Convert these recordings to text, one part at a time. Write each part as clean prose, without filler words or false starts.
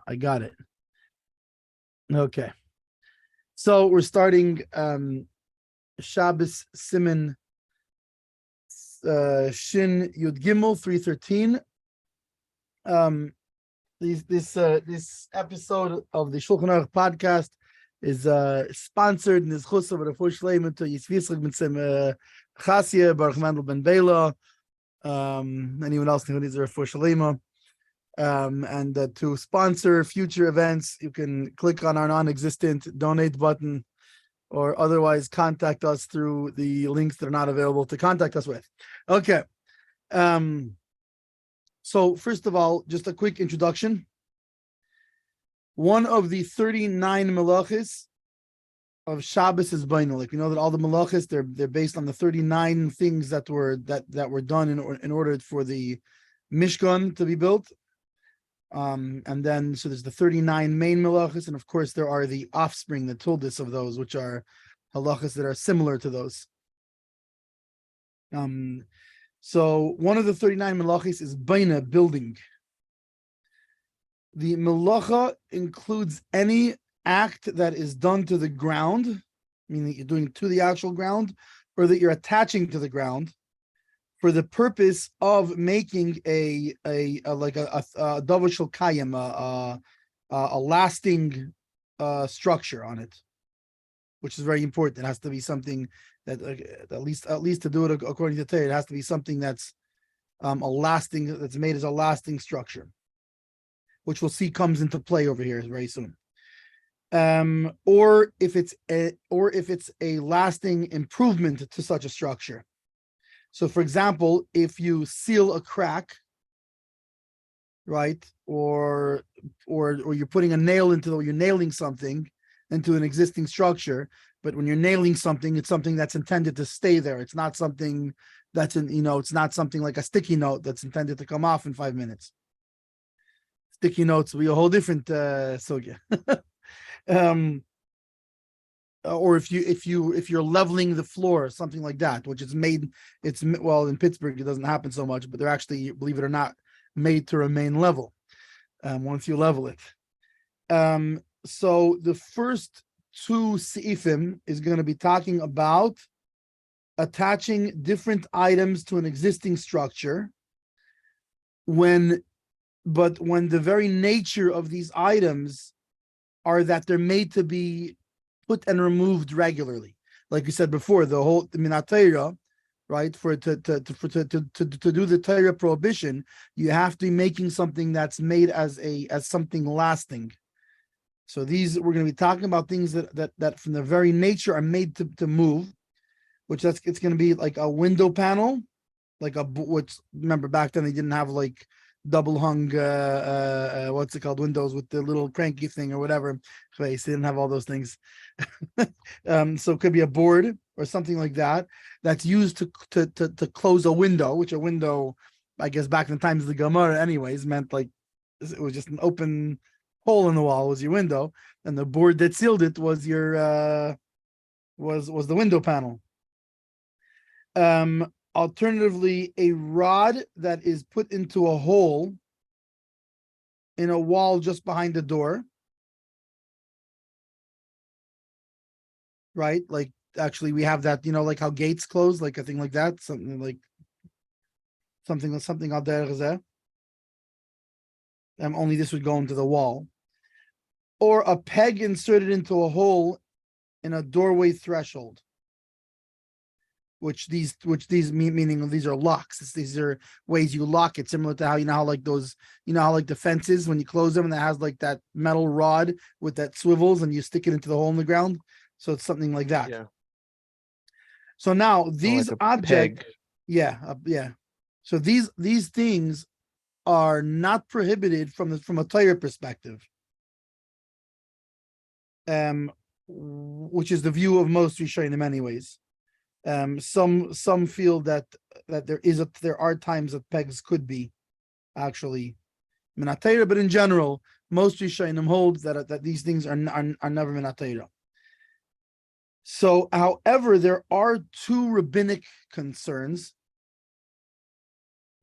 I got it. Okay. So we're starting Shabbos Siman Shin Yud Gimel 313. This episode of the Shulchan Aruch podcast is sponsored in this chutzah with a full shleim to Yisvislik Mitzim Chasia Baruch Mendel Ben Bela. Anyone else who needs a full shleima. And to sponsor future events, you can click on our non-existent donate button or otherwise contact us through the links that are not available to contact us with. Okay. So first of all, just a quick introduction. One of the 39 melachis of Shabbos is Baina. Like, you know that all the melachis, they're based on the 39 things that were done in order for the Mishkan to be built. And then so there's the 39 main melachis, and of course there are the offspring, the toldis of those, which are halachas that are similar to those. So one of the 39 melachis is baina, building. The melacha includes any act that is done to the ground, meaning that you're doing it to the actual ground, or that you're attaching to the ground, for the purpose of making a davar shel kayim, a lasting structure on it, which is very important. It has to be something that at least to do it according to Torah, it has to be something that's that's made as a lasting structure, which we'll see comes into play over here very soon. Or if it's a lasting improvement to such a structure. So, for example, if you seal a crack, right, or you're putting a nail you're nailing something into an existing structure, but when you're nailing something, it's something that's intended to stay there. It's not something that's it's not something like a sticky note that's intended to come off in 5 minutes. Sticky notes will be a whole different sugya. Or if you're leveling the floor, something like that, which is made, in Pittsburgh it doesn't happen so much, but they're actually, believe it or not, made to remain level once you level it. So the first two seifim is going to be talking about attaching different items to an existing structure when the very nature of these items are that they're made to be put and removed regularly, like you said before. The whole minatayra, right? To do the Torah prohibition, you have to be making something that's made as something lasting. So these, we're going to be talking about things that from the very nature are made to move, it's going to be like a window panel, which remember back then they didn't have like double hung what's it called, windows with the little cranky thing or whatever. They didn't have all those things. So it could be a board or something like that that's used to close a window, which a window, I guess back in the times of the Gemara anyways, meant like it was just an open hole in the wall was your window, and the board that sealed it was your was the window panel. Alternatively, a rod that is put into a hole in a wall just behind the door, right? Like, actually, we have that, like how gates close, like a thing like that, something out there. Only this would go into the wall, or a peg inserted into a hole in a doorway threshold. Which these meaning these are locks. These are ways you lock it, similar to how how like the fences, when you close them and it has like that metal rod with that swivels and you stick it into the hole in the ground. So it's something like that. Yeah. So now these objects, peg. So these things are not prohibited from a Torah perspective, which is the view of most Rishonim anyways. Some feel that there are times that pegs could be actually minatayra, but in general, most Rishonim hold that these things are never minatayra. So, however, there are two rabbinic concerns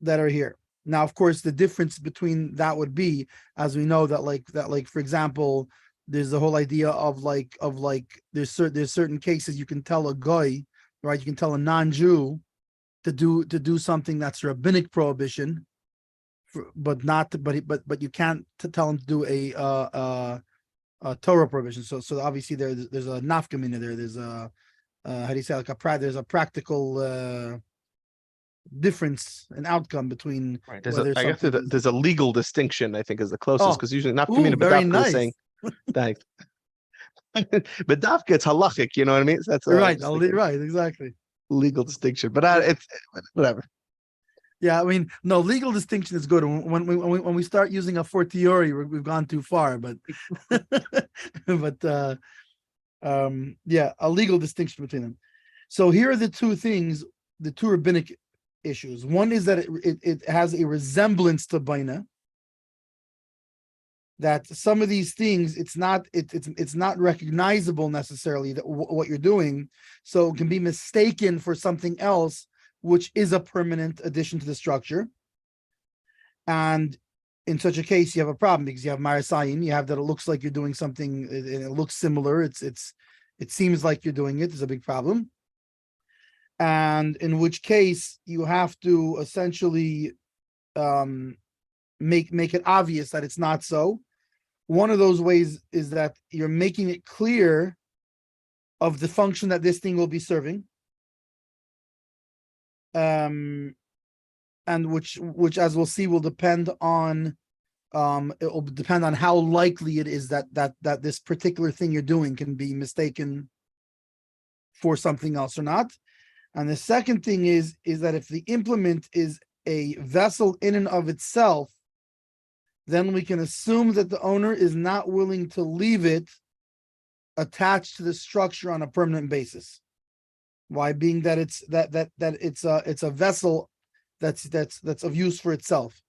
that are here. Now, of course, the difference between that would be, as we know, that for example, there's the whole idea of there's certain cases you can tell a guy, right? You can tell a non-Jew to do something that's a rabbinic prohibition, but you can't tell him to do a Torah prohibition. So obviously there's a nafkamina there. There's a how do you say, there's a practical difference in outcome between whether I guess there's a legal distinction, I think, is the closest, because usually nafkamina very bedafka nice. is saying that bedafka, it's halachic, you know what I mean? So that's right, right, exactly. Legal distinction, but it's whatever. Yeah, I mean, no, legal distinction is good. When we start using a fortiori, we've gone too far. But yeah, a legal distinction between them. So here are the two things, the two rabbinic issues. One is that it has a resemblance to baina. That some of these things, it's not recognizable necessarily that what you're doing, so it can be mistaken for something else, which is a permanent addition to the structure. And in such a case, you have a problem, because you have marasayin, you have that it looks like you're doing something, and it looks similar. It seems like you're doing it. There's a big problem. And in which case you have to essentially make it obvious that it's not so. One of those ways is that you're making it clear of the function that this thing will be serving. And which as we'll see will depend on it will depend on how likely it is that this particular thing you're doing can be mistaken for something else or not. And the second thing is that if the implement is a vessel in and of itself, then we can assume that the owner is not willing to leave it attached to the structure on a permanent basis. Why? Being that it's a vessel that's of use for itself.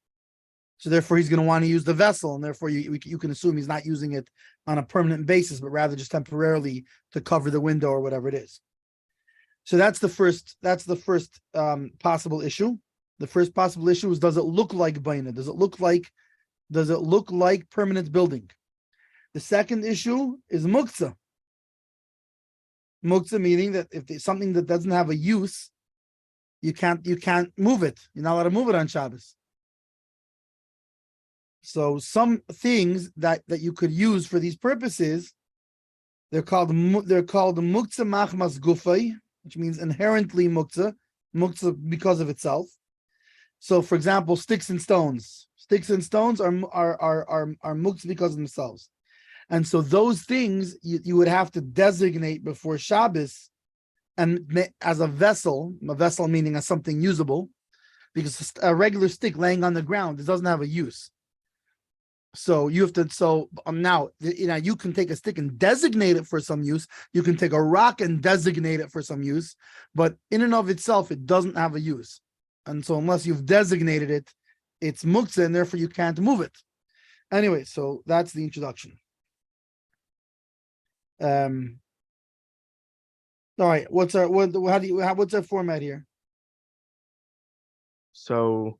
So therefore he's going to want to use the vessel, and therefore you can assume he's not using it on a permanent basis, but rather just temporarily to cover the window or whatever it is. So that's the first possible issue. The first possible issue is, does it look like baina? Does it look like permanent building? The second issue is muktzah. Muktzah meaning that if there's something that doesn't have a use, you can't move it. You're not allowed to move it on Shabbos. So some things that you could use for these purposes, they're called muktzah machmas gufay, which means inherently muktzah because of itself. So, for example, sticks and stones. Sticks and stones are muktzah because of themselves. And so those things you would have to designate before Shabbos, and as a vessel meaning as something usable, because a regular stick laying on the ground, it doesn't have a use. So you have to. Now you can take a stick and designate it for some use. You can take a rock and designate it for some use, but in and of itself, it doesn't have a use. And so unless you've designated it, it's muktzah, and therefore you can't move it. Anyway, so that's the introduction. All right. What's our format here? So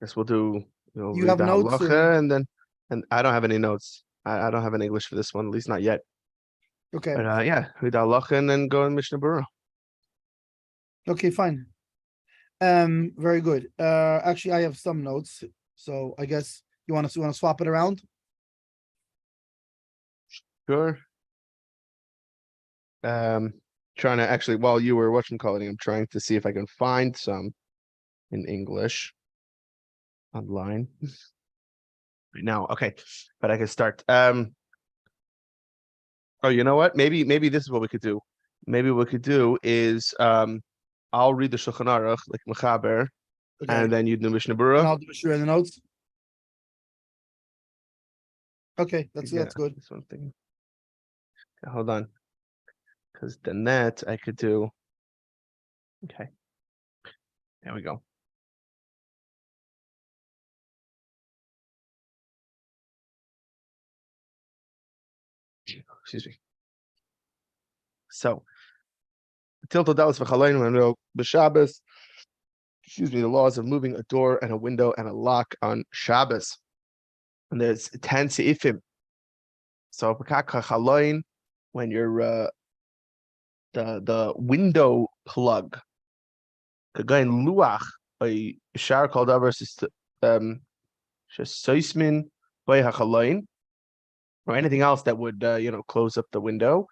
I guess we'll do. You have notes, and I don't have any notes. I don't have any English for this one, at least not yet. Okay. But read halacha and then go in Mishna Berura. Okay, fine. Very good. Actually, I have some notes, so I guess you want to swap it around. Sure. Trying to actually, while you were whatchamacallit, I'm trying to see if I can find some in English online right now. Okay, but I can start. Oh, you know what? Maybe this is what we could do. Maybe what we could do is I'll read the Shulchan Aruch like Mechaber, Okay. and then you do Mishna Berura. And I'll do Mishna in the notes. Okay, that's good. This one thing. Okay, hold on, because the net I could do. Okay, there we go. Excuse me. So, Tilto Dallas v'Chaleinu and B'Shabbos. the laws of moving a door and a window and a lock on Shabbos. And there's 10 seifim. So when you're the window plug, kagain luach a shar called over shesoismin by hachaloin, or anything else that would close up the window.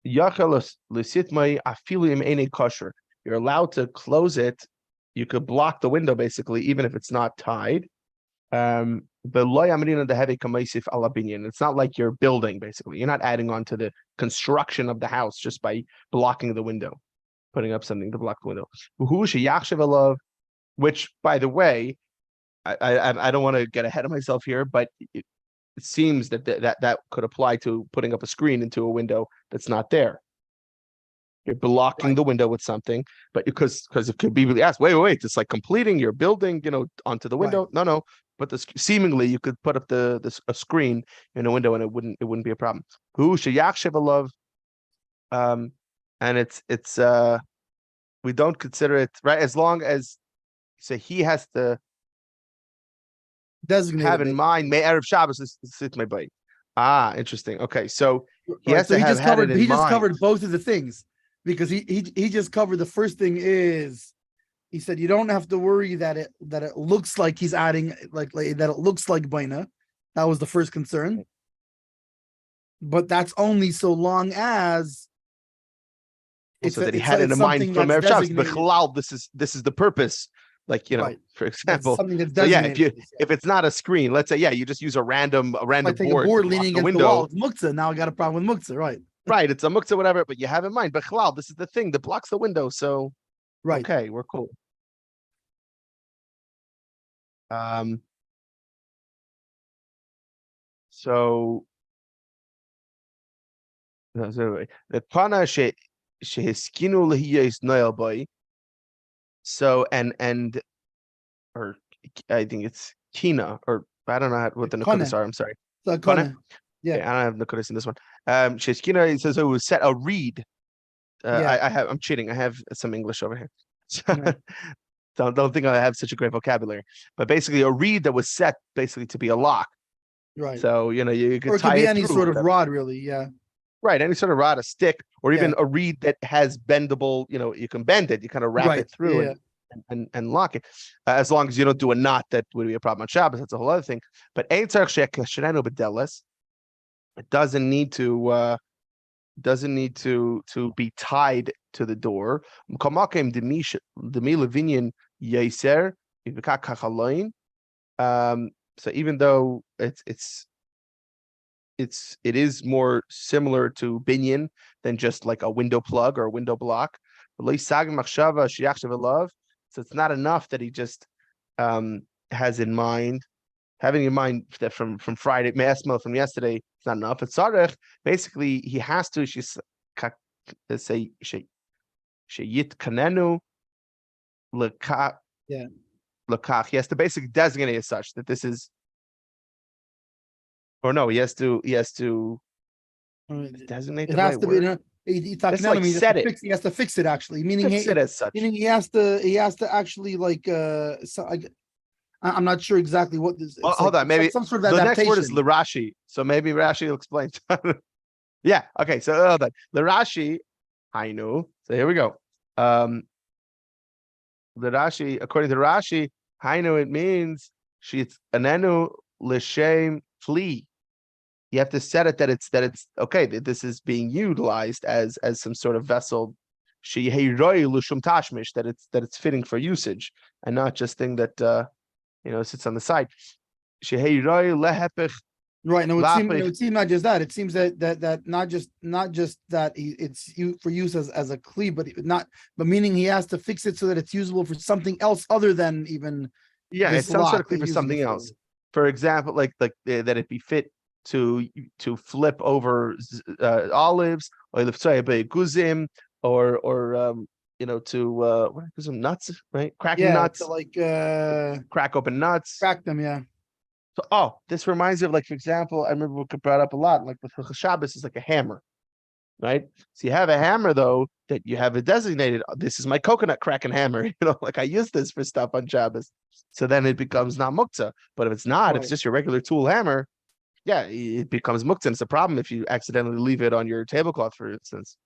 You're allowed to close it. You could block the window basically, even if it's not tied. It's not like you're building, basically. You're not adding on to the construction of the house just by blocking the window, putting up something to block the window. Which, by the way, I don't want to get ahead of myself here, but it seems that could apply to putting up a screen into a window that's not there. You're blocking the window with something, but because it could be really asked, wait, it's like completing your building, onto the window. Right. No, but seemingly you could put up a screen in a window and it wouldn't be a problem. And it's we don't consider it right as long as he has to designate have in mind may Erev Shabbos sit my bite. Interesting. Okay, so he has to have had it in mind. He just covered both of the things. Because he just covered the first thing is he said you don't have to worry that it looks like he's adding like that it looks like baina. That was the first concern. But that's only so long as so that he had it in mind from Erev Shabbos. Bechalal, this is the purpose. Like for example, something that's designated. If it's not a screen, let's say you just use a random board leaning against the wall. It's muktzah. Now I got a problem with muktzah, right? Right, it's a muktzah, whatever, but you have in mind. But chalal, this is the thing that blocks the window. So, okay, we're cool. So the pana shehiskinu lehiyos noel boy. So and or I think it's kina, or I don't know what the nakudas are. I'm sorry. Yeah, I don't have nakudas in this one. Sheskina, it says it was set a reed. I'm cheating. I have some English over here. Don't think I have such a great vocabulary. But basically a reed that was set basically to be a lock. Right. So you could or it tie could be it any through, sort of rod, really, yeah. Right, any sort of rod, a stick, or even a reed that has bendable, you can bend it, you kind of wrap it through and lock it. As long as you don't do a knot, that would be a problem on Shabbos. That's a whole other thing. But it doesn't need to be tied to the door. So even though it is more similar to binyan than just like a window plug or a window block. So it's not enough that he just has in mind. Having in mind that from Friday, Me'esmel from yesterday, it's not enough. It's Sarech, basically, he has to say Sheyit Kanenu Lekach. He has to basically designate as such that this is, or no, he has to designate. It has to be. Set it. He has to fix it actually, meaning he has to actually I'm not sure exactly what this is. Hold on, maybe some sort of the adaptation. next word is Larashi. So maybe Rashi will explain. Yeah, okay. So hold on. Larashi, I know. So here we go. The Rashi, according to Rashi, I know it means she's anenu l'shem flee. You have to set it that it's okay, that this is being utilized as some sort of vessel. That it's fitting for usage and not just thing that sits on the side. Right. No, it would seem not just that. It seems that not just that it's for use as a kli, but meaning he has to fix it so that it's usable for something else other than even. Yeah, it's some sort of kli for something else. For example, like that it be fit to flip over olives, or guzim, or to what are some nuts, right? Cracking nuts, to crack open nuts, crack them, yeah. So, this reminds me of, like, for example, I remember we brought up a lot, like with Shabbos is like a hammer. right? So you have a hammer though that you have it designated. This is my coconut cracking hammer. Like I use this for stuff on Shabbos. So then it becomes not muktzah. But if it's not, if it's just your regular tool hammer, yeah, it becomes muktzah. And it's a problem if you accidentally leave it on your tablecloth, for instance.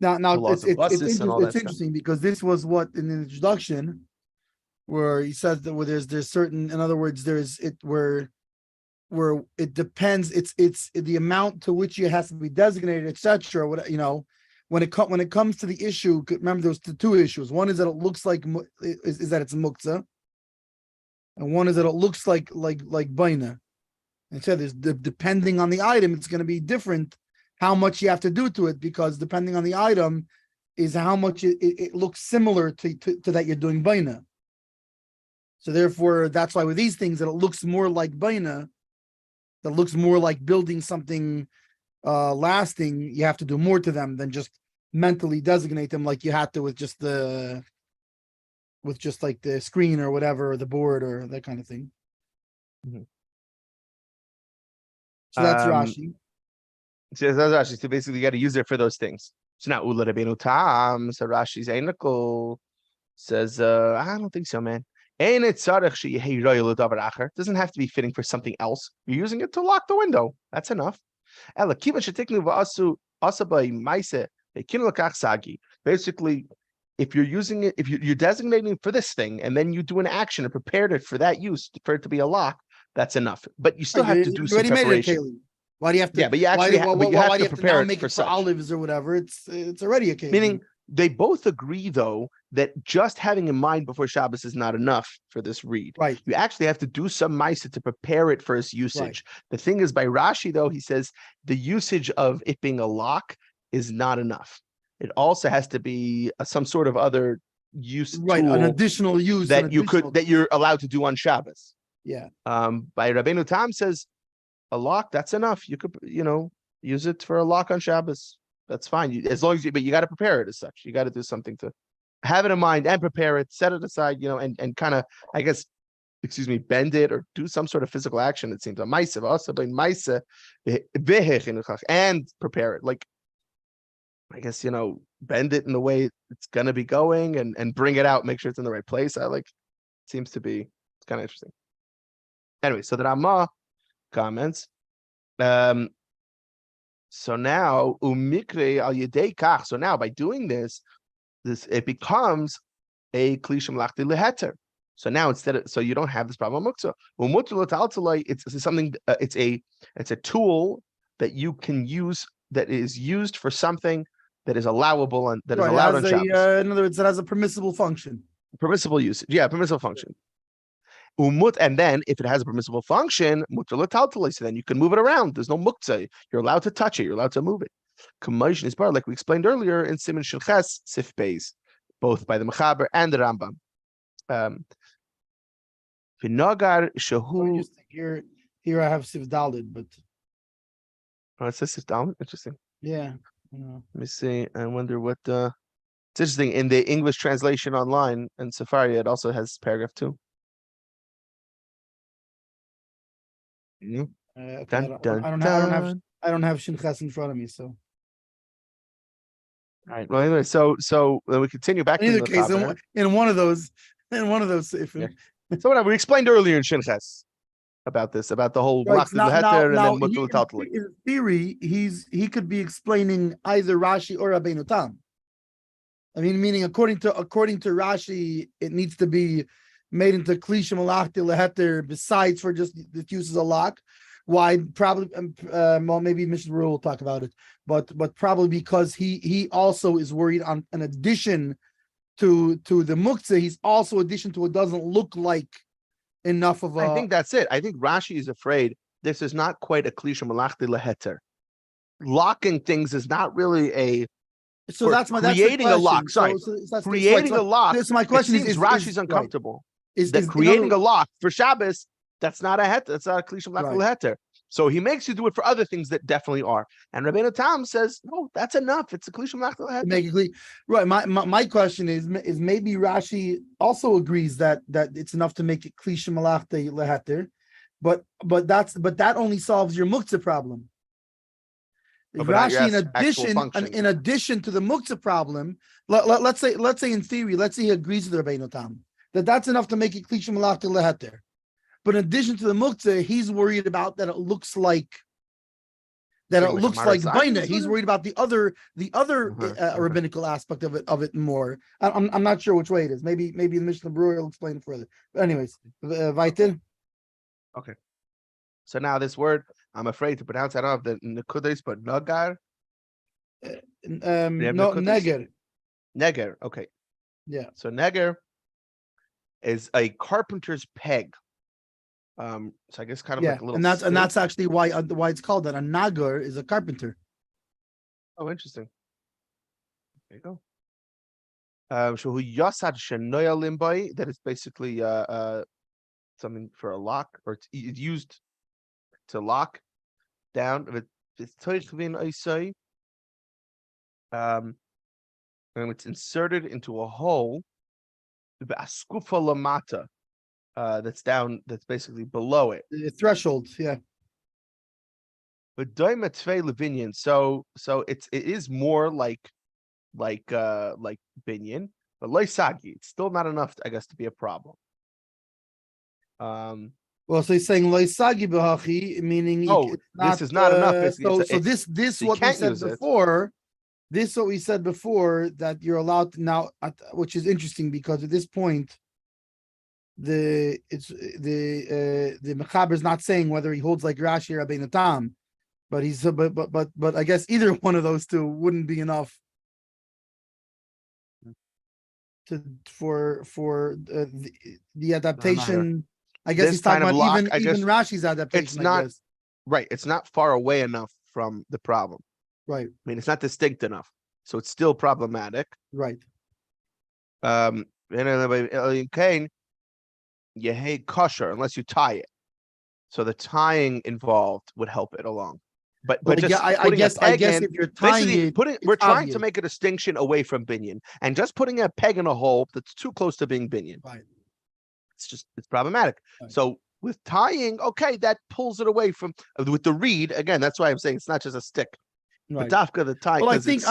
Now The laws of buses and all that it's interesting because this was what in the introduction, where he says that where there's certain, in other words, there's it where it depends. It's the amount to which it has to be designated, etc. What when it comes to the issue. Remember, there's the two issues. One is that it looks like is that it's muktzah, and one is that it looks like baina. And so there's depending on the item, it's going to be different how much you have to do to it, because depending on the item is how much it looks similar to that you're doing baina. So therefore, that's why with these things that it looks more like baina, that looks more like building something lasting, you have to do more to them than just mentally designate them like you had to with just like the screen or whatever, or the board or that kind of thing. Mm-hmm. So that's Rashi. So that's Rashi. So basically, you got to use it for those things. So now Ula Rabbeinu Tam. So Rashi's Einikel says, I don't think so, man. It doesn't have to be fitting for something else. You're using it to lock the window. That's enough. Basically, if you're using it, if you're designating it for this thing, and then you do an action and prepared it for that use, for it to be a lock, that's enough. But you still have to do some preparation. Why do you have to? Yeah, but you actually have to prepare make it for olives or whatever. It's already a case. Meaning they both agree though that just having in mind before Shabbos is not enough for this read. Right. You actually have to do some ma'isa to prepare it for its usage. Right. The thing is, by Rashi though, he says the usage of it being a lock is not enough. It also has to be some sort of other use, right? An additional use that you're allowed to do on Shabbos. Yeah. By Rabbeinu Tam says a lock, that's enough. You could, use it for a lock on Shabbos. That's fine. As long as but you got to prepare it as such. You got to do something to have it in mind and prepare it, set it aside, and kind of, I guess, bend it or do some sort of physical action. It seems and prepare it. Like, I guess, bend it in the way it's going to be going and bring it out, make sure it's in the right place. Seems to be, it's kind of interesting. Anyway, so the Rama comments. So now umikre al yedei kach. So now by doing this it becomes a klishim lachti leheter. So now so you don't have this problem of muktzah. It's something. It's a tool that you can use that is used for something that is allowable and that is allowed on Shabbos. In other words, it has a permissible function. Permissible usage. Yeah, permissible function. And then if it has a permissible function, so then you can move it around. There's no muktzah. You're allowed to touch it. You're allowed to move it. Commotion is bar, like we explained earlier in Siman Shilches Sif Beis, both by the Mechaber and the Rambam. V'nagar shehu. Here I have Sif Dalid, but it says Sif Dalid. Interesting. Yeah. Let me see. I wonder what. It's interesting in the English translation online and Safari. It also has paragraph 2. Okay, I don't have Shinchas in front of me, so. All right. Well, anyway, so then we continue back. In either case, in one of those. Yeah. So whatever we explained earlier in Shinchas about this, about the whole right. In theory, he could be explaining either Rashi or Rabbeinu Tam. I mean, meaning according to Rashi, it needs to be made into klishim alachti leheter besides for just the use as a lock. Why? Probably, well, maybe Mishna will talk about it, but probably because he also is worried on an addition to the muktzah. He's also addition to it doesn't look like enough of a. I think that's it. I think Rashi is afraid this is not quite a klishim alachti leheter. Locking things is not really a. So that's creating a lock. Sorry, creating a lock. So my question is Rashi's uncomfortable. Right. Creating a lock for Shabbos, that's not a heter. That's not a klishim lachti leheter. So he makes you do it for other things that definitely are. And Rabbeinu Tam says, no, that's enough. It's a klishim lachti leheter. Make it clear. Right. My question is maybe Rashi also agrees that it's enough to make it klishim lachti leheter, but that only solves your muktzah problem. but not your Rashi, actual function. in addition to the muktzah problem, let's say in theory, let's say he agrees with Rabbeinu Tam that's enough to make it klishim malach to leheter. But in addition to the muktzah, he's worried about that it looks like baina. He's worried about the other rabbinical aspect of it more. I'm not sure which way it is. Maybe the Mishna Berura will explain it further. But anyways, weiter. Okay. So now this word, I'm afraid to pronounce. I don't have the nekudes, but nagar. No, neger. Neger. Okay. Yeah. So neger is a carpenter's peg. So I guess kind of like a little. And that's actually why it's called that. A nagar is a carpenter. Oh, interesting. There you go. Shahu yasad shenoya limbai. That is basically something for a lock, or it's used to lock down. It's and it's inserted into a hole. Askufa lamata. That's down. That's basically below it. The threshold, yeah. But doima tvei levinian. So it is more like binyan, but loisagi. It's still not enough, I guess, to be a problem. Well, so he's saying loisagi b'hachi, meaning this is not enough. This what we said before. This what we said before, that you're allowed to now, which is interesting because at this point, the Mechaber is not saying whether he holds like Rashi or Rabbeinu Tam, but he's but I guess either one of those two wouldn't be enough for the adaptation. I guess he's talking about even Rashi's adaptation. It's not right. It's not far away enough from the problem. Right. I mean, it's not distinct enough, so it's still problematic. Right. You hate kosher unless you tie it. So the tying involved would help it along. But just I guess if you're tying it, we're trying to make a distinction away from binyan, and just putting a peg in a hole that's too close to being binyan. Right. It's problematic. Right. So with tying, okay, that pulls it away from with the reed again. That's why I'm saying it's not just a stick. Right. But dafka the tie. Well, I think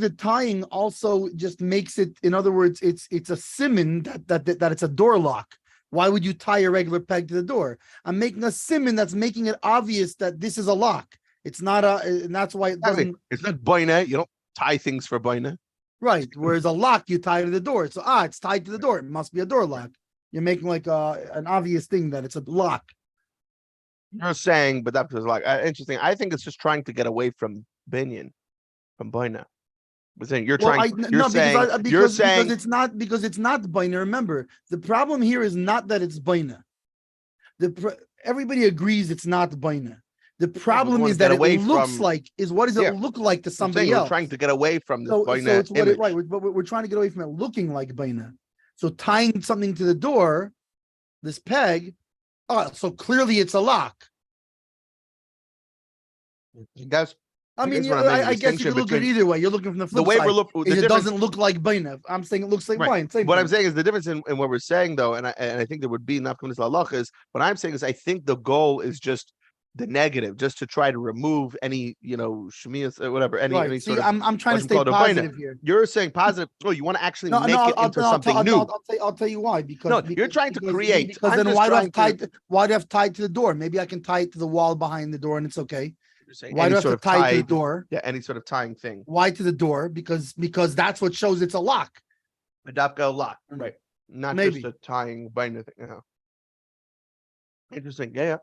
the tying also just makes it. In other words, it's a siman that it's a door lock. Why would you tie a regular peg to the door? I'm making a siman that's making it obvious that this is a lock. It's not and that's why it doesn't. It's not boina. You don't tie things for boina. Right. Whereas a lock, you tie to the door. So it's tied to the door. It must be a door lock. You're making like an obvious thing that it's a lock. You're saying, but that was like interesting. I think it's just trying to get away from binyan, from boina. But saying you're saying it's not baina. Remember, the problem here is not that it's baina. Everybody agrees it's not baina. The problem is that it looks like what does it look like to somebody else? We're trying to get away from this baina image. But we're trying to get away from it looking like baina. So tying something to the door, this peg, so clearly it's a lock. I guess you can look at it either way. You're looking from the flip side. It doesn't look like baina. I'm saying it looks like baina. What I'm saying is the difference in what we're saying, though, and I think there would be enough coming to halach is what I'm saying is I think the goal is just the negative, just to try to remove any, shemias or whatever. Any sort of, I'm trying to stay positive here. You're saying positive. Oh, you want to actually make it into something new. I'll tell you why. Because you're trying to create. Because then why do I have tied to the door? Maybe I can tie it to the wall behind the door and it's okay. Why do I have to tie to the door? Yeah, any sort of tying thing. Why to the door? Because that's what shows it's a lock. A dafka lock, right? Not just a tying binder thing. Interesting. Yeah.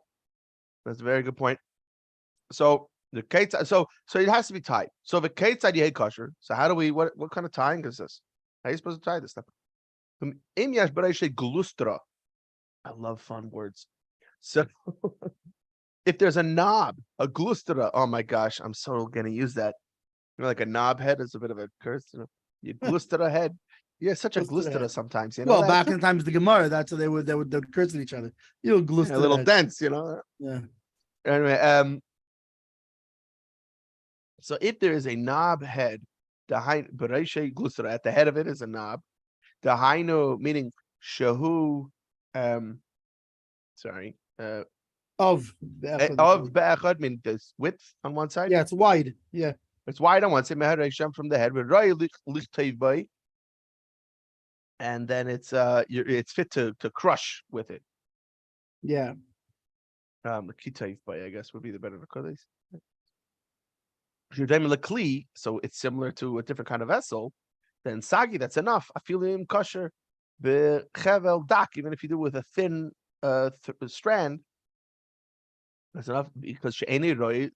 That's a very good point. So the ketzad, so it has to be tied. So the ketzad you hate kosher. So how do we? What kind of tying is this? How are you supposed to tie this stuff? I love fun words. So if there's a knob, a glustra, oh my gosh, I'm so gonna use that. Like a knob head is a bit of a curse. You glustra head. You're such a glustra sometimes. Well, back in the times of the Gemara, that's how they would curse at each other. Glustra. A little head. dense, Yeah. Anyway, so if there is a knob head, at the head of it is a knob. Dahainu meaning shahu, Of Of be'echad, mean this width on one side. yeah, it's wide. Yeah. It's wide on one side. Meher Hashem from the head. With Rai lichtayv bay, and then it's fit to crush with it. Yeah. Kitayv bay, I guess would be the better kodesh. So it's similar to a different kind of vessel. Then sagi, that's enough. I feel him kosher. The chevel dak, even if you do it with a thin strand, that's enough because she'eni roi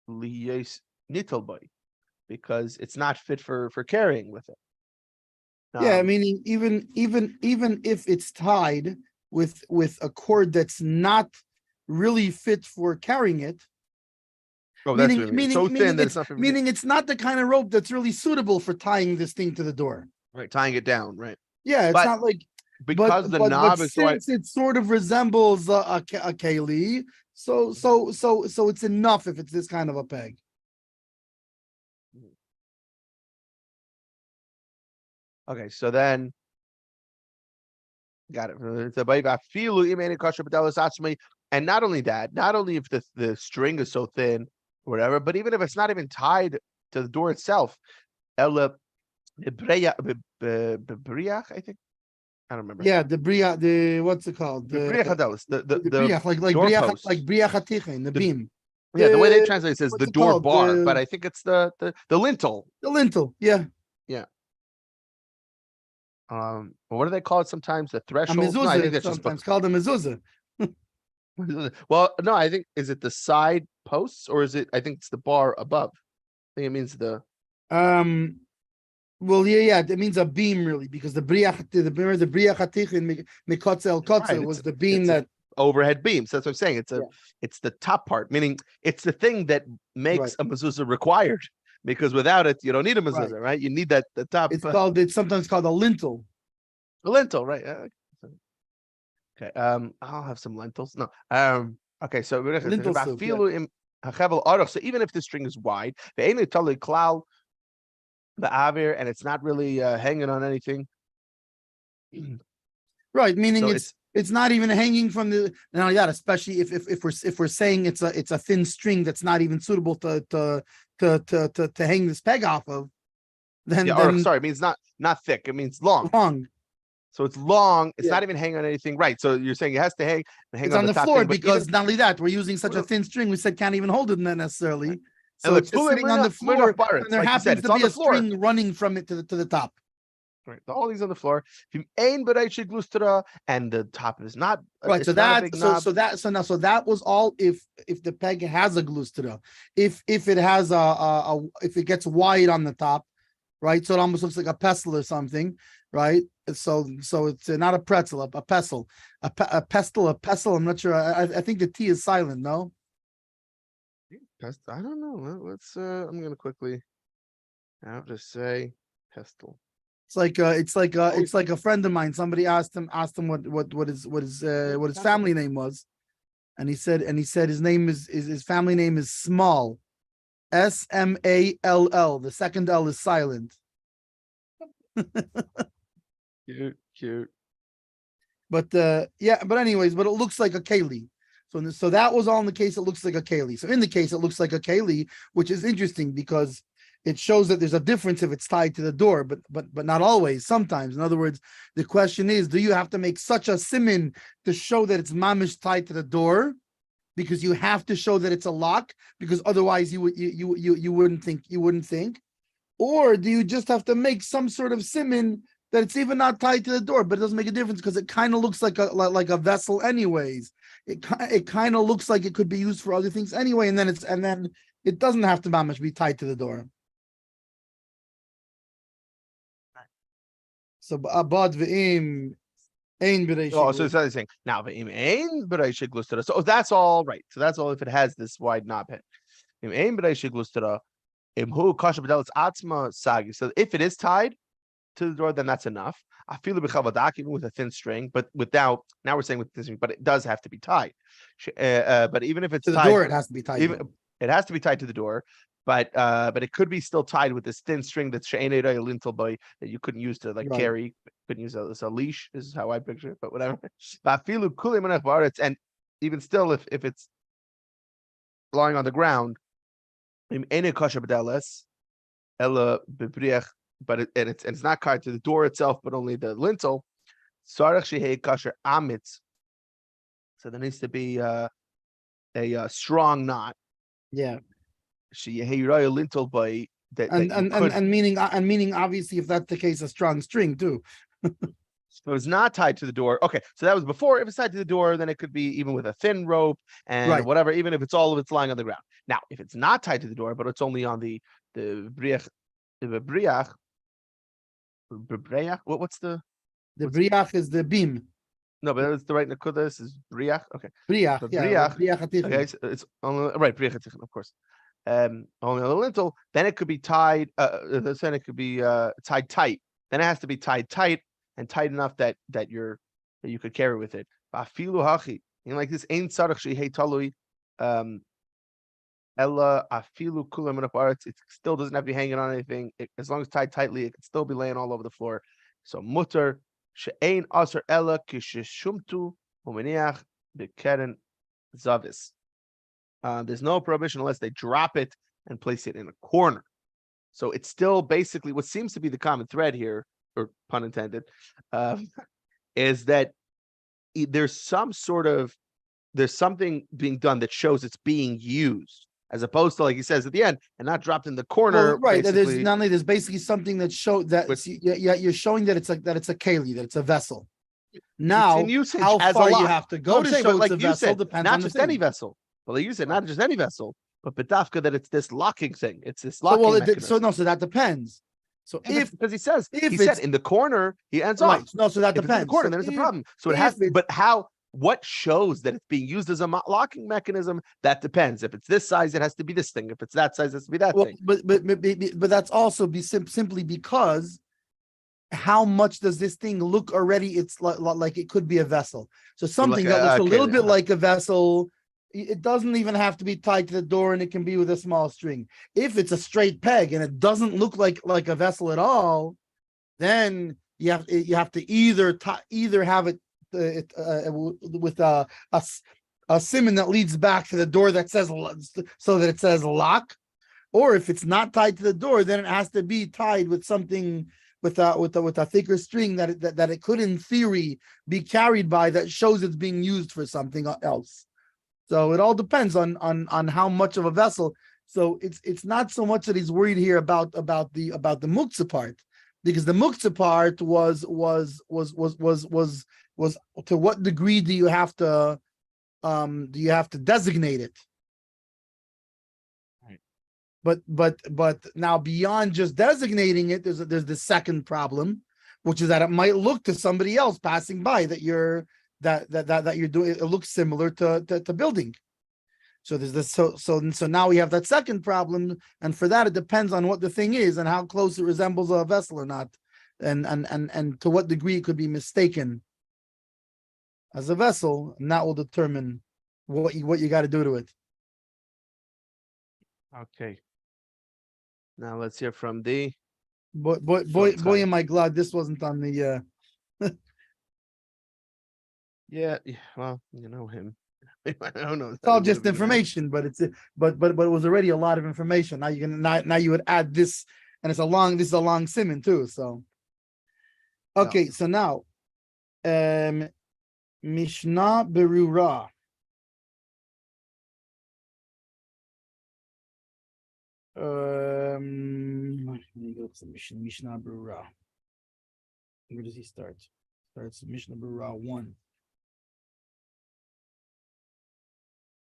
liyes nitel boy, because it's not fit for carrying with it. Yeah, meaning even if it's tied with a cord that's not really fit for carrying it. Oh, that's so thin that it's not. Meaning it's not the kind of rope that's really suitable for tying this thing to the door. Right, tying it down. Right. Yeah, it's not like because the knob is since it sort of resembles a keli, so it's enough if it's this kind of a peg. Okay, so then got it. And not only that, not only if the string is so thin or whatever, but even if it's not even tied to the door itself, I think. I don't remember. Yeah, the what's it called? The beam. Yeah, the way they translate it says the door bar, but I think it's the lintel. The lintel, yeah. Yeah. What do they call it sometimes? The threshold? No, I think that's sometimes called a mezuzah. Well, no, I think, is it the side posts or is it, I think it's the bar above. I think it means the well, yeah, it means a beam really, because the briach hatichin mikotzel kotzel was the beam that overhead beam. So that's what I'm saying. It's the top part, meaning it's the thing that makes a mezuzah required, because without it, you don't need a mezuzah, right? You need the top. It's sometimes called a lintel. A lintel, right? Okay. I'll have some lentils. No. Okay. So so even if the string is wide, and it's not really hanging on anything. Right, meaning it's not even hanging from the. Not only that, especially if we're saying it's a thin string that's not even suitable to hang this peg off of. Then it means not thick. It means long. Long. So it's long. It's not even hanging on anything, right? So you're saying it has to hang. It's on the floor because not only that, we're using such a thin string. We said can't even hold it necessarily. Right. So it's just sitting on the floor, and there happens to be a string running from it to the top. Right. All these on the floor. And the top is not right. So that was all if the peg has a glustera. If it has if it gets wide on the top, right? So it almost looks like a pestle or something, right? So it's not a pretzel, a pestle, a pestle. I'm not sure. I think the T is silent. No. I don't know. Let's. I'm gonna quickly. I'll just say pestle. It's like a friend of mine. Somebody asked him what his family name was, and he said his name is his family name is Small, Small. The second L is silent. Cute. But anyways, it looks like a keli. So that was all in the case. It looks like a keli. So in the case, it looks like a keli, which is interesting because it shows that there's a difference if it's tied to the door, but not always. Sometimes, in other words, the question is: do you have to make such a siman to show that it's mamish tied to the door, because you have to show that it's a lock, because otherwise you wouldn't think, or do you just have to make some sort of siman that it's even not tied to the door, but it doesn't make a difference because it kind of looks like a vessel anyways. It kind of looks like it could be used for other things anyway, and then it doesn't have to mamish be tied to the door. So abad ve'im ein b'rei. Oh, so it's not saying now ve'im ein b'rei sheglustra. So that's all right. So that's all if it has this wide knob head. Im ein b'rei sheglustra. Im hu kasha b'delis atzma sagi. So if it is tied to the door, then that's enough. I feel it b'chavadak even with a thin string, but without. Now we're saying with thin string, but it does have to be tied. But even if it's to the tied, door, it has to be tied. It has to be tied to the door. But it could be still tied with this thin string that's she'enei lintel boy that you couldn't use to carry. Couldn't use as a leash. This is how I picture it, but whatever. And even still, if it's lying on the ground, any kosher b'deles, ella bebriach, but it's not tied to the door itself, but only the lintel. Sarach shehei kosher amitz. So there needs to be a strong knot. Yeah. Shehei lintel by that. And meaning obviously, if that's the case, a strong string too. So it's not tied to the door. Okay, so that was before. If it's tied to the door, then it could be even with a thin rope and whatever, even if it's all of it's lying on the ground. Now, if it's not tied to the door, but it's only on the briach, what's the briach is the beam. No, but that's the right nakuda. This is briach. Okay, briach. Briach. Okay, so it's only right briach, of course. Only on the lintel. Then it could be tied. Then it could be tied tight. Then it has to be tied tight. And tight enough that you could carry with it. Afilu hachi, like this ain't sarach shehei talui, ella afilu kulam min haaretz. It still doesn't have to be hanging on anything. As long as tied tightly, it can still be laying all over the floor. So mutter she'ein aser ella kisheshumtu umeniach bekeren zavis. There's no prohibition unless they drop it and place it in a corner. So it's still basically what seems to be the common thread here, or pun intended, is that there's something being done that shows it's being used, as opposed to, like he says at the end, and not dropped in the corner. Well, right. There's basically something that show that you're showing that it's a keli, that it's a vessel. Now, how far you have to go to show it's a vessel depends not on just any vessel. Well, they use it not just any vessel, but bedafka that it's this locking thing. It's this locking mechanism. So that depends. So because he said in the corner, he ends right. off. No, so that depends. In the corner, then it's a problem. So it has. But what shows that it's being used as a locking mechanism? That depends. If it's this size, it has to be this thing. If it's that size, it has to be that thing. But that's also simply because how much does this thing look already? It's like it could be a vessel. So something that looks a little bit like a vessel. It doesn't even have to be tied to the door, and it can be with a small string. If it's a straight peg and it doesn't look like a vessel at all, then you have to either have it with a siman that leads back to the door that says so that it says lock, or if it's not tied to the door, then it has to be tied with something with a thicker string that it could in theory be carried by, that shows it's being used for something else. So it all depends on how much of a vessel. So it's not so much that he's worried here about the muktzah part, because the muktzah part was to what degree do you have to designate it? Right. But now beyond just designating it, there's the second problem, which is that it might look to somebody else passing by that you're doing, it looks similar to building. So there's this. So now we have that second problem, and for that it depends on what the thing is and how close it resembles a vessel or not, and to what degree it could be mistaken as a vessel, and that will determine what you got to do to it. Okay. Now let's hear from the boy, am I glad this wasn't on the. Yeah, well, you know him. I don't know. It's all just information, but it was already a lot of information. Now you would add this, and this is a long siman too. So, okay, so now, Mishna Berura. Let me go to Mishna Berura. Where does he start? Starts Mishna Berura 1.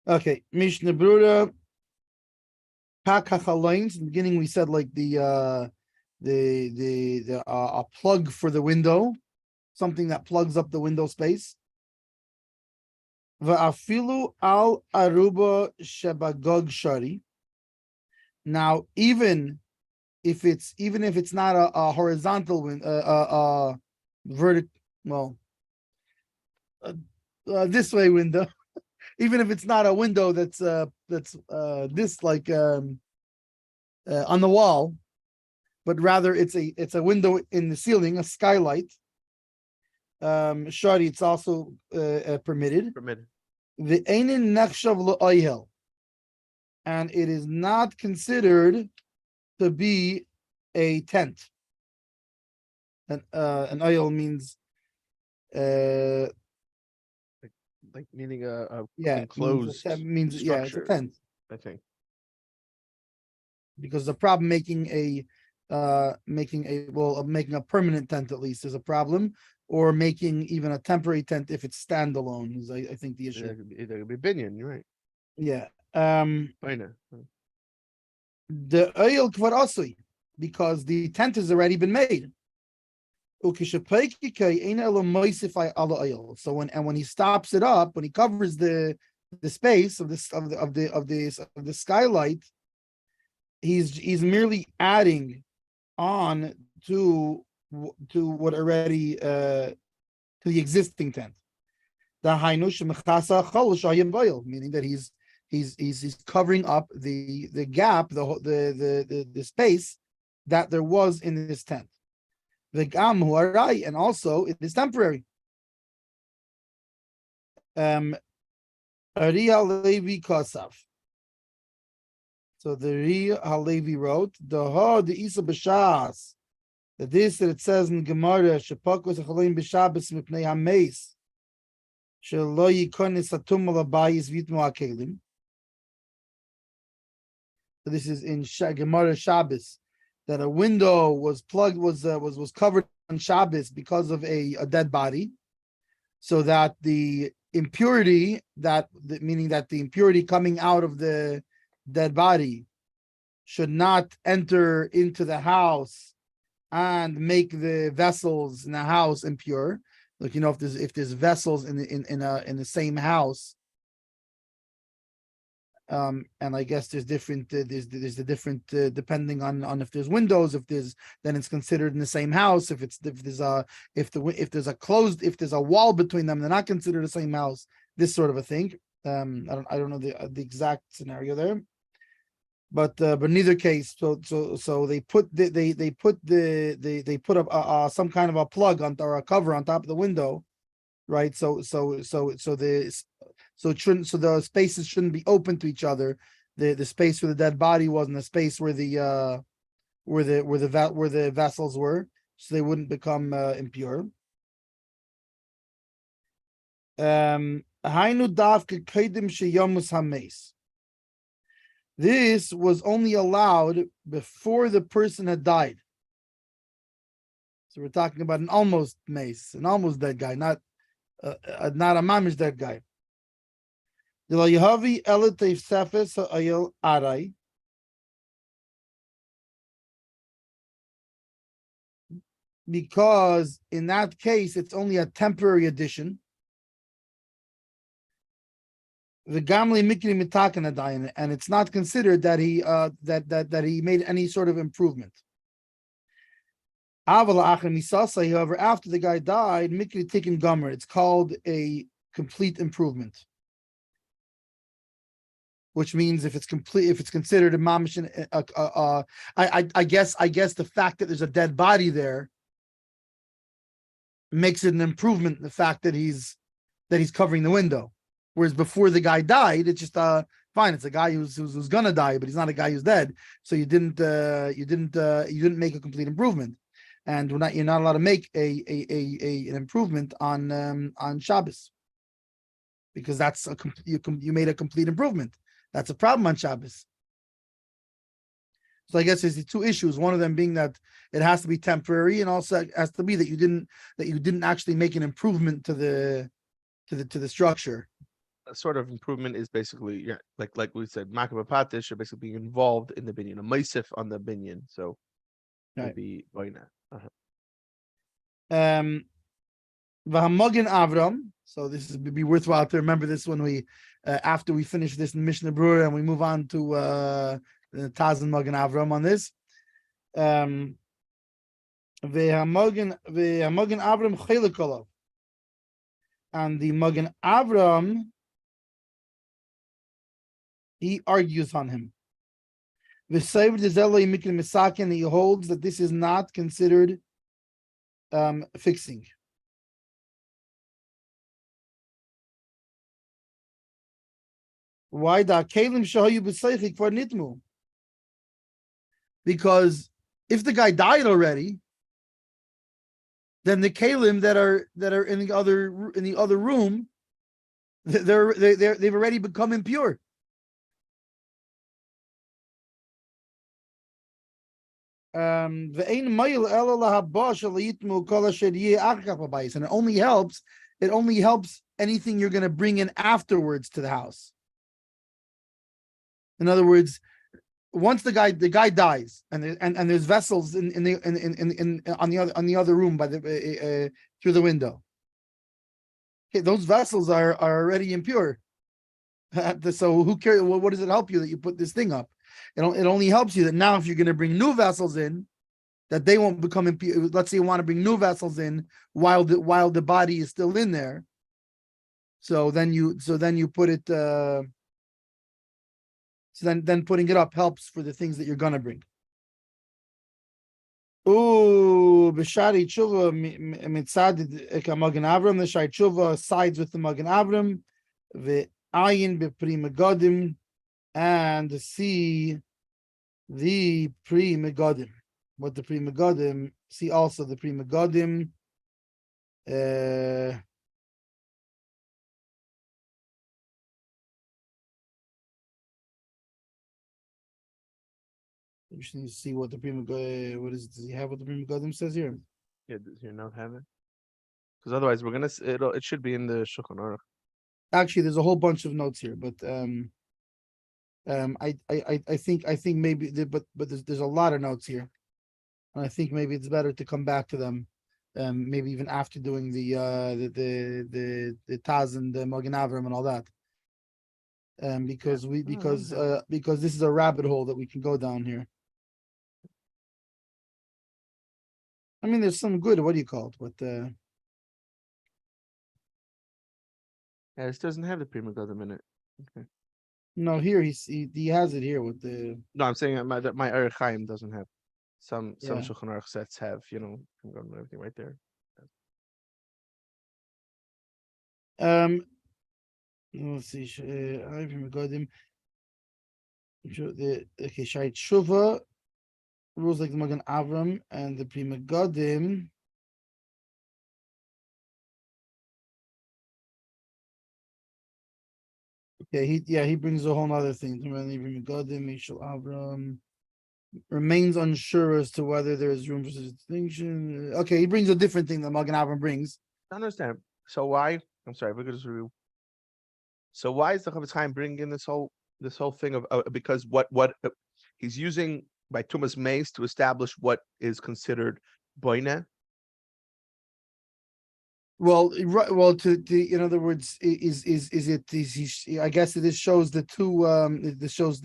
Okay, Mishna Berura. In the beginning, we said like the a plug for the window, something that plugs up the window space. Va'afilu al aruba shebagog shari. Now, even if it's not a horizontal window, this way window. Even if it's not a window that's this like on the wall, but rather it's a window in the ceiling, a skylight. Shari, it's also permitted. The Einin Nechshav L'Oyel, and it is not considered to be a tent. An oil means like meaning a enclosed means structure. it's a tent. I think because the problem making a permanent tent at least is a problem, or making even a temporary tent if it's standalone is I think the issue. It could be binyan, you're right. Yeah. Fine. The oil kvar asui, because the tent has already been made. So when he stops it up, when he covers the space of the skylight, he's merely adding on to what already to the existing tent. Meaning that he's covering up the gap, the space that there was in this tent. The gam huarai, and also it is temporary. Ira Halevi Kosav. So the Ri Halevi wrote the Isa B'Shas, that it says in Gemara Shepakos Achalim B'Shabbos Mipnei Hameis Shelo Yikonis Atum Alabayis Vitmu Akelim. So this is in Gemara Shabbos, that a window was covered on Shabbos because of a dead body, so that the impurity meaning that the impurity coming out of the dead body should not enter into the house and make the vessels in the house impure. Like, if there's vessels in the same house, and I guess there's different there's the different depending on if there's windows, then it's considered in the same house. If there's a wall between them, they're not considered the same house. This sort of a thing. I don't know the exact scenario there, but in either case, so they put some kind of a plug or a cover on top of the window, right? So the spaces shouldn't be open to each other. The space where the dead body was, and the space where the vessels were, so they wouldn't become impure. This was only allowed before the person had died. So we're talking about an almost mace, an almost dead guy, not a mamish dead guy. Because in that case, it's only a temporary addition. The gamli mikri mitakan, and it's not considered that he that he made any sort of improvement. However, after the guy died, mikri tikkun gomer, it's called a complete improvement. Which means if it's considered a mamish, I guess the fact that there's a dead body there makes it an improvement in the fact that he's covering the window. Whereas before the guy died, it's just fine. It's a guy who's gonna die, but he's not a guy who's dead. So you didn't make a complete improvement, and you're not allowed to make an improvement on Shabbos, because that's you made a complete improvement. That's a problem on Shabbos. So I guess there's the two issues. One of them being that it has to be temporary, and also it has to be that you didn't actually make an improvement to the structure. A sort of improvement is basically, like we said, makabapatish are basically being involved in the binyan, a meisif on the binyan. So maybe boina. V'hamogin Avram. So this would be worthwhile to remember this when we after we finish this in Mishna Berura and we move on to Taz and Magen Avram on this. V'hamogin Avram chaylekolov, and the Magen Avram, he argues on him. And he holds that this is not considered fixing. Why da kelim shahayu b'seichik for nitmu? Because if the guy died already, then the kelim that are in the other room, they've already become impure. And it only helps anything you're going to bring in afterwards to the house. In other words, once the guy dies and there's vessels in on the other room by the through the window. Okay, those vessels are already impure. So who cares? What does it help you that you put this thing up? It only helps you that now if you're going to bring new vessels in, that they won't become impure. Let's say you want to bring new vessels in while the body is still in there. So then you put it. So then putting it up helps for the things that you're going to bring. Ooh, b'shari tshuva mitzad Magen Avram. The shari tshuva sides with the Magen Avram. Ve'ayin b'pri megadim, and see the pri megadim. What the pri megadim? See also the pri megadim. We should need to see what the pri megadim. What is it? Does he have what the pri megadim says here? Yeah, does your note have it? Because otherwise, we're gonna. It should be in the Shulchan Aruch. Actually, there's a whole bunch of notes here, but I think maybe, but there's a lot of notes here, and I think maybe it's better to come back to them, maybe even after doing the Taz and the Magen Avram and all that, because this is a rabbit hole that we can go down here. I mean, there's some good. What do you call it? But Yeah, this doesn't have the Pri Megadim in it. Okay. no, here he has it here with the. No, I'm saying my Ira Hakohen doesn't have. Some Yeah. Shulchan Aruch sets have, Pri Megadim and everything right there. Let's see. Pri Megadim. Okay, Shai Tshuva rules like the Magen Avram, and the Pri Megadim. Yeah, he brings a whole nother thing. Pri Megadim, Mishal Avram remains unsure as to whether there is room for such a distinction. Okay, he brings a different thing that Magen Avram brings. I understand. So why? I'm sorry, we could just review. So why is the Chavetz Chaim bringing in this whole thing of because what he's using by Tumas Mace to establish what is considered boine? Well, right. Well, to in other words, is I guess this shows the two. This shows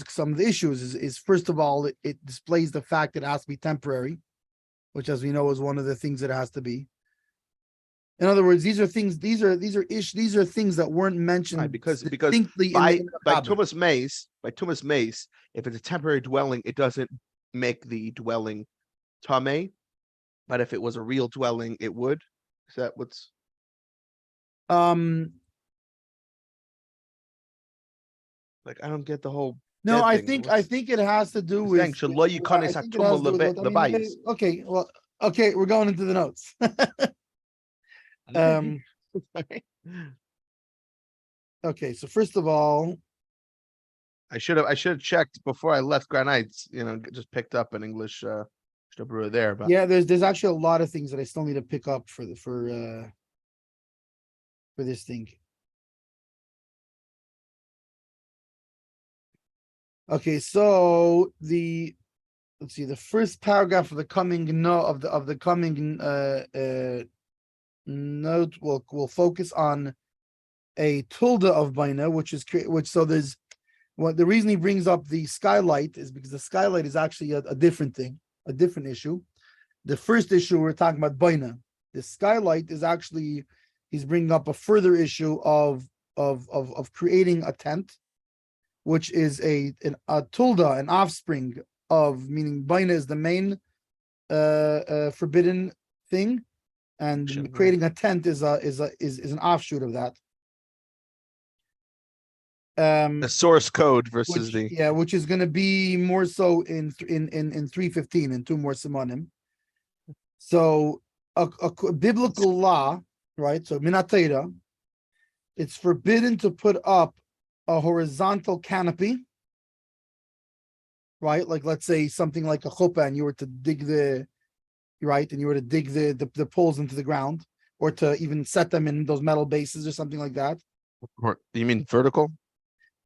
some of the issues. Is first of all, it displays the fact that it has to be temporary, which, as we know, is one of the things that it has to be. In other words, these are things. These are things that weren't mentioned Right, because distinctly by in the Tumas Mace, if it's a temporary dwelling, it doesn't make the dwelling tamei. But if it was a real dwelling, it would. Is that what's? Like I don't get the whole. No, I think it has to do with. Okay, well, okay, we're going into the notes. Okay, so first of all, I should have checked before I left Granites. Just picked up an English Berura there, but yeah, there's actually a lot of things that I still need to pick up for this thing. Okay, so let's see, the first paragraph of the coming note will focus on a tilde of baina, the reason he brings up the skylight is because the skylight is actually a different thing, a different issue. The first issue we're talking about baina. The skylight is actually, he's bringing up a further issue of creating a tent, which is a tilde, an offspring of, meaning baina is the main forbidden thing, and creating a tent is an offshoot of that. The source code versus which is going to be more so in 315 and two more simanim. So a biblical law, right? So minatera, it's forbidden to put up a horizontal canopy, right? Like let's say something like a chuppah, and you were to dig the poles into the ground, or to even set them in those metal bases or something like that. Or, you mean vertical?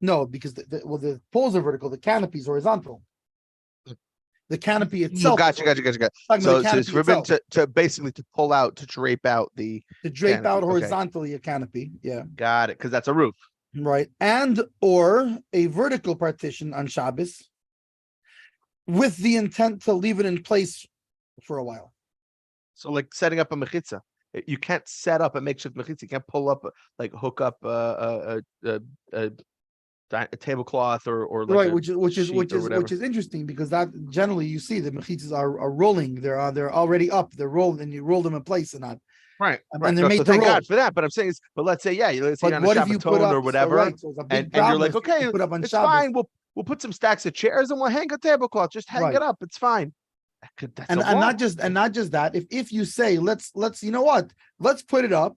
No, because the poles are vertical, the canopy is horizontal. The canopy itself. Gotcha. So it's forbidden to basically to pull out, to drape out to drape canopy. out horizontally a canopy. Yeah. Got it, because that's a roof. Right. And or a vertical partition on Shabbos with the intent to leave it in place for a while. So like setting up a mechitza. You can't set up a makeshift mechitza. You can't pull up, like hook up a tablecloth or like right, which is interesting, because that generally you see the mechitzas are rolling. They're already up. They're rolled, and you roll them in place and not. Right. And they're made so to thank roll. God for that. But I'm saying is, but let's say let's say but on a what if you put up or whatever, so and you're like, okay, put up on it's Shabbos. fine. We'll put some stacks of chairs and we'll hang a tablecloth. Just hang it up. It's fine. That's not just that. If you say let's you know what, let's put it up,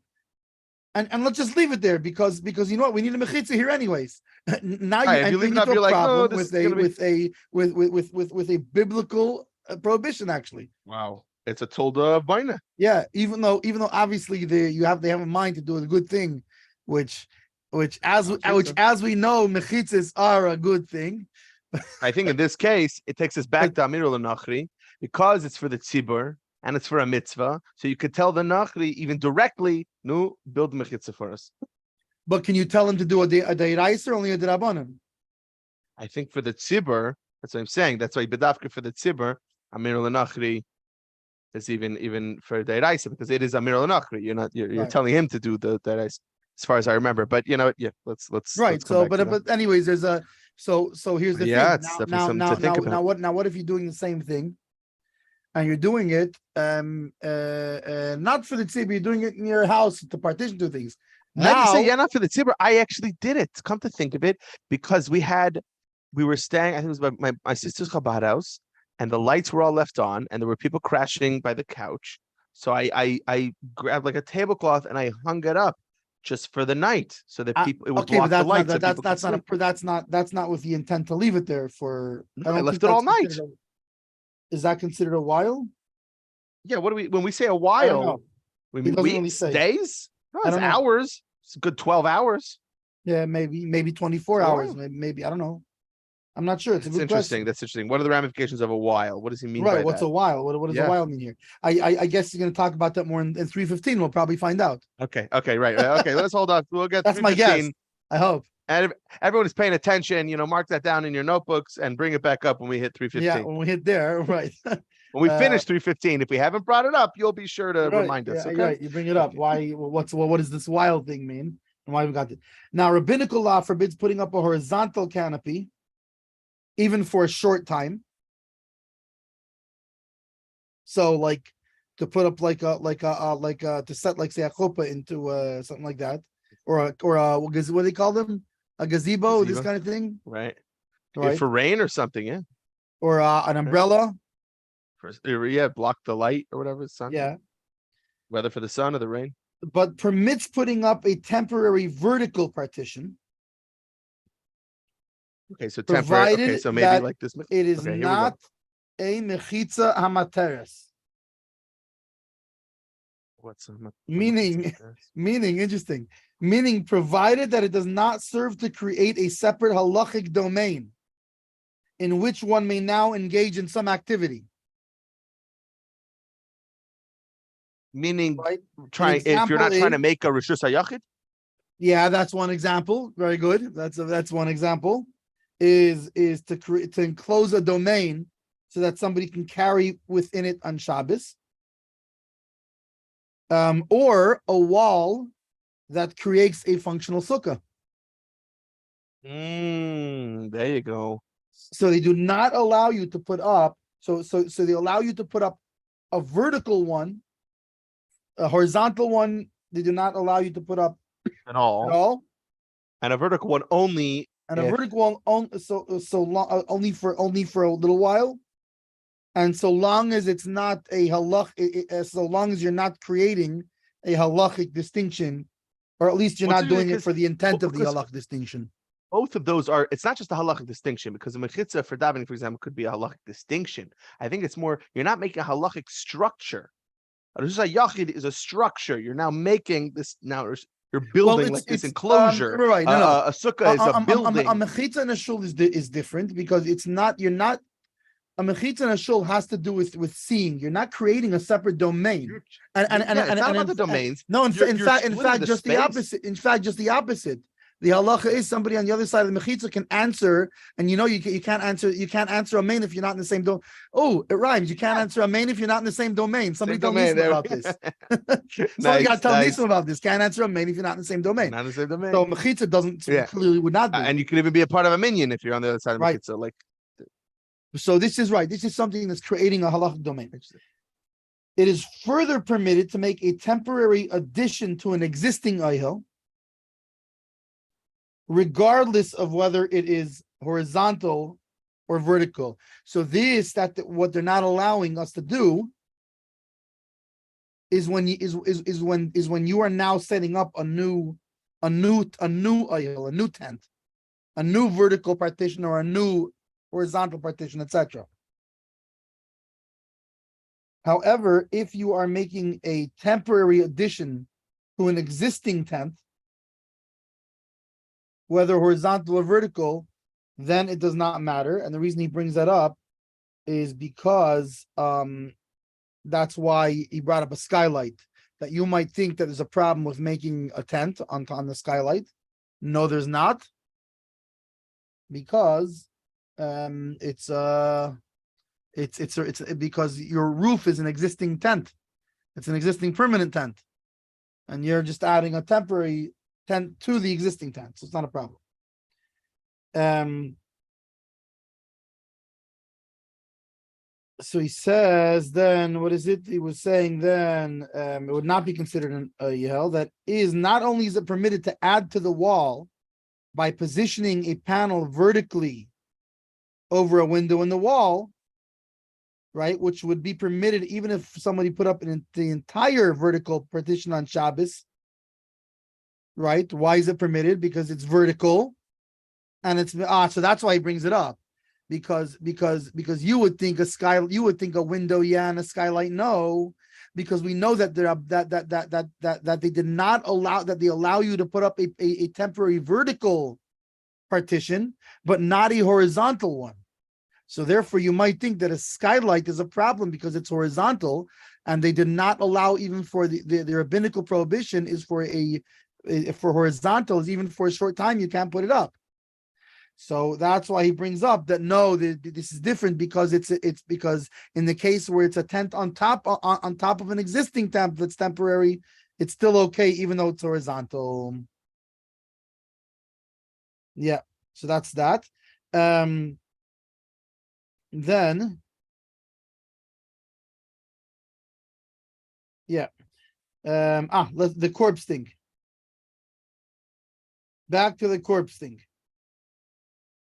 and let's just leave it there because you know what, we need a mechitza here anyways. Now you leave it up, you're like, no, with a biblical prohibition actually. Wow, it's a tolda of baina. Yeah, even though obviously they have in mind to do a good thing, which as we know, mechitzas are a good thing. I think in this case it takes us back to Amirul Nachri, because it's for the tzibur and it's for a mitzvah. So you could tell the Nachri even directly, no, build mechitza for us. But can you tell him to do a deiraisa or only a derabanan? I think for the tzibur, that's what I'm saying. That's why bedafka for the tzibur, Amirul Nachri is even for deiraisa, because it is Amirul Nachri. You're telling him to do the deiraisa, as far as I remember. But let's right. So but anyways, there's a so here's the thing. It's definitely something to think about. Now what if you're doing the same thing, and you're doing it not for the tzibur, you're doing it in your house to partition two things. Now you say not for the tzibur. I actually did it. Come to think of it, because we were staying. I think it was my sister's Chabad house, and the lights were all left on, and there were people crashing by the couch. So I grabbed like a tablecloth and I hung it up just for the night, so that people, it would block the lights. That's not with the intent to leave it there for. I left it all night. Is that considered a while? Yeah. What do we, when we say a while? We mean weeks, days? No, it's hours. It's a good 12 hours. Yeah, maybe 24 hours. Maybe I don't know. I'm not sure. It's interesting. Question. That's interesting. What are the ramifications of a while? What does he mean? Right. What's a while? What does a while mean here? I guess he's going to talk about that more in 315. We'll probably find out. Okay. Right. Okay. Let's hold on. We'll get. That's my guess. I hope. And if everyone is paying attention, mark that down in your notebooks and bring it back up when we hit 315. Yeah, when we hit there, right. When we finish 315, if we haven't brought it up, you'll be sure to remind us. Okay. Right. You bring it up. Why? What does this wild thing mean? And why we got it? Now, rabbinical law forbids putting up a horizontal canopy, even for a short time. So, like to put up to set like say a chuppah into something like that, or what do they call them? A gazebo, this kind of thing. Right. For rain or something, yeah. Or an umbrella. Block the light or whatever. Sun. Yeah. Whether for the sun or the rain. But permits putting up a temporary vertical partition. Okay, so temporary. Okay, so maybe like this. It is not a mechitza hamateres. What's meaning? Interesting. Meaning, provided that it does not serve to create a separate halachic domain in which one may now engage in some activity. Meaning, if you're not trying to make a rishus hayachid. Yeah, that's one example. Very good. That's one example. Is to enclose a domain so that somebody can carry within it on Shabbos. Or a wall that creates a functional sukkah. There you go. So they do not allow you to put up. So they allow you to put up a vertical one, a horizontal one. They do not allow you to put up at all. And a vertical one only. And a vertical one only for a little while. And so long as it's not a halach, so long as you're not creating a halachic distinction, or at least you're not doing it for the intent of the halach distinction. Both of those are, it's not just a halachic distinction, because a mechitza for davening, for example, could be a halachic distinction. I think it's more, you're not making a halachic structure. A yachid is a structure. You're now making this, now you're building this enclosure. Right, no. A sukkah is a building. A mechitza and a shul is different, because you're not, a mechitza and a shul has to do with seeing. You're not creating a separate domain. It's not about the domains. No, in fact, just the opposite. In fact, just the opposite. The halacha is somebody on the other side of the mechitza can answer, and you can't answer a main if you're not in the same domain. Oh, it rhymes. You can't answer a main if you're not in the same domain. Somebody tell me about this. Somebody got to tell me about this. Can't answer a main if you're not in the same domain. Not in the same domain. So mechitza clearly would not be. And you could even be a part of a minyan if you're on the other side of the mechitza. Like, so this is right. This is something that's creating a halachic domain. It is further permitted to make a temporary addition to an existing ayhel, regardless of whether it is horizontal or vertical. So what they're not allowing us to do is when you are now setting up a new ayhel, a new tent, a new vertical partition or a new horizontal partition, etc. However, if you are making a temporary addition to an existing tent, whether horizontal or vertical, then it does not matter. And the reason he brings that up is because that's why he brought up a skylight, that you might think that there's a problem with making a tent on the skylight. No, there's not, because it's because your roof is an existing tent. It's an existing permanent tent, and you're just adding a temporary tent to the existing tent, so it's not a problem. So he says, then what is it? He was saying then it would not be considered a yehel. That is, not only is it permitted to add to the wall by positioning a panel vertically over a window in the wall, right, which would be permitted even if somebody put up the entire vertical partition on Shabbos. Right? Why is it permitted? Because it's vertical, and it's so that's why he brings it up, because you would think a window, yeah, and a skylight, no, because we know that that they did not allow, that they allow you to put up a temporary vertical partition, but not a horizontal one. So therefore, you might think that a skylight is a problem because it's horizontal, and they did not allow, even for the rabbinical prohibition is for horizontals, even for a short time, you can't put it up. So that's why he brings up that no, this is different, because it's because in the case where it's a tent on top of an existing tent that's temporary, it's still okay even though it's horizontal. Yeah, so that's that. Then yeah, the corpse thing. Back to the corpse thing.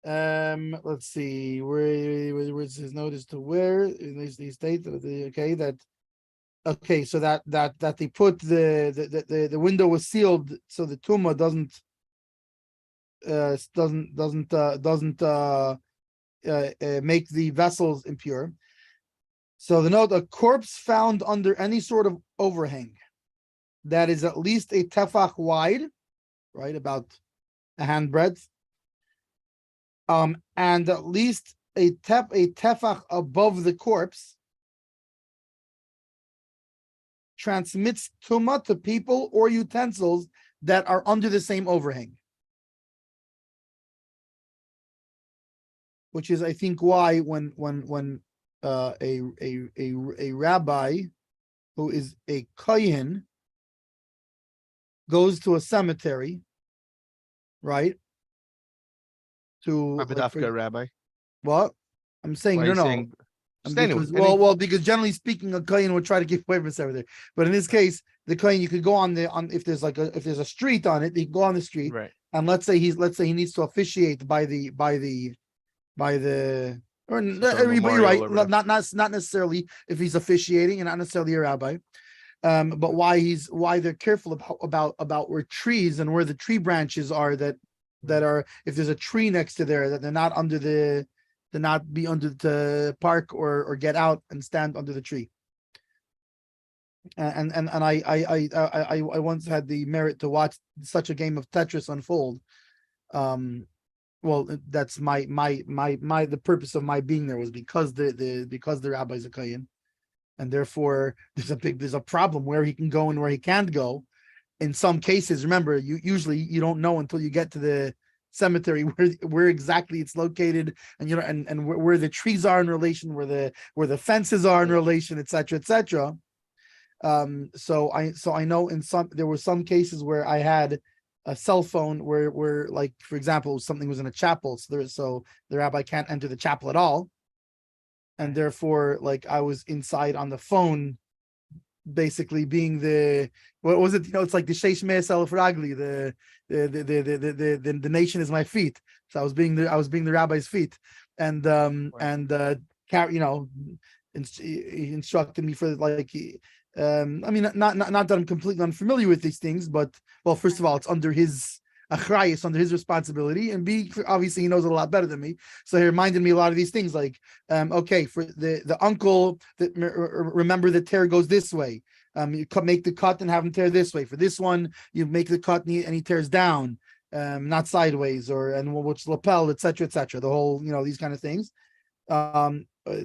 Let's see, where's his notice to where he states so that they put the window was sealed so the tumah doesn't make the vessels impure. So the note, a corpse found under any sort of overhang that is at least a tefach wide, right, about a handbreadth, and at least a tefach above the corpse, transmits tumah to people or utensils that are under the same overhang. Which is, I think, why when a rabbi who is a kohen goes to a cemetery, right? Rabbi. What? I'm saying because generally speaking, a kohen would try to give away from everything. But in this case, the kohen, you could go if there's a street on it, you can go on the street, right, and let's say he needs to officiate by the or but you're right, not necessarily if he's officiating and not necessarily a rabbi. But why they're careful about where trees and where the tree branches are that are, if there's a tree next to there, that they're not be under the park or get out and stand under the tree. And I once had the merit to watch such a game of Tetris unfold. Well, that's the purpose of my being there was because the rabbi's a kohen, and therefore there's a problem where he can go and where he can't go. In some cases, remember, you don't know until you get to the cemetery where exactly it's located, and and where the trees are in relation, where the fences are in relation, etc., etc. So I know there were some cases where I had a cell phone where like, for example, something was in a chapel, so the rabbi can't enter the chapel at all, and therefore, like, I was inside on the phone, basically being what was it? It's like the Sheish Me'es Elef Ragli, the nation is my feet. So I was being the rabbi's feet, and he instructed me for, like, I mean, not that I'm completely unfamiliar with these things, but, well, first of all, it's under his achrayus, under his responsibility, and B, obviously he knows it a lot better than me, so he reminded me a lot of these things, like, okay, for the uncle, that remember the tear goes this way, you make the cut and have him tear this way. For this one, you make the cut and he tears down, not sideways, and which lapel, etc., etc. The whole, these kind of things.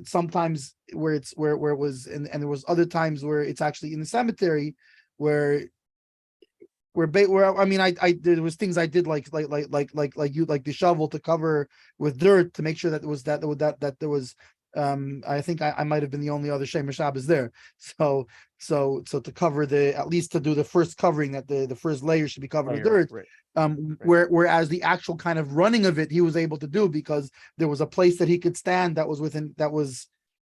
Sometimes where it was, and there was other times where it's actually in the cemetery where I mean, I there was things I did like the shovel to cover with dirt to make sure that there was I think I might have been the only other Shemer Shabbos there, so to cover at least to do the first covering, that the first layer should be covered with dirt, right. Whereas the actual kind of running of it he was able to do because there was a place that he could stand that was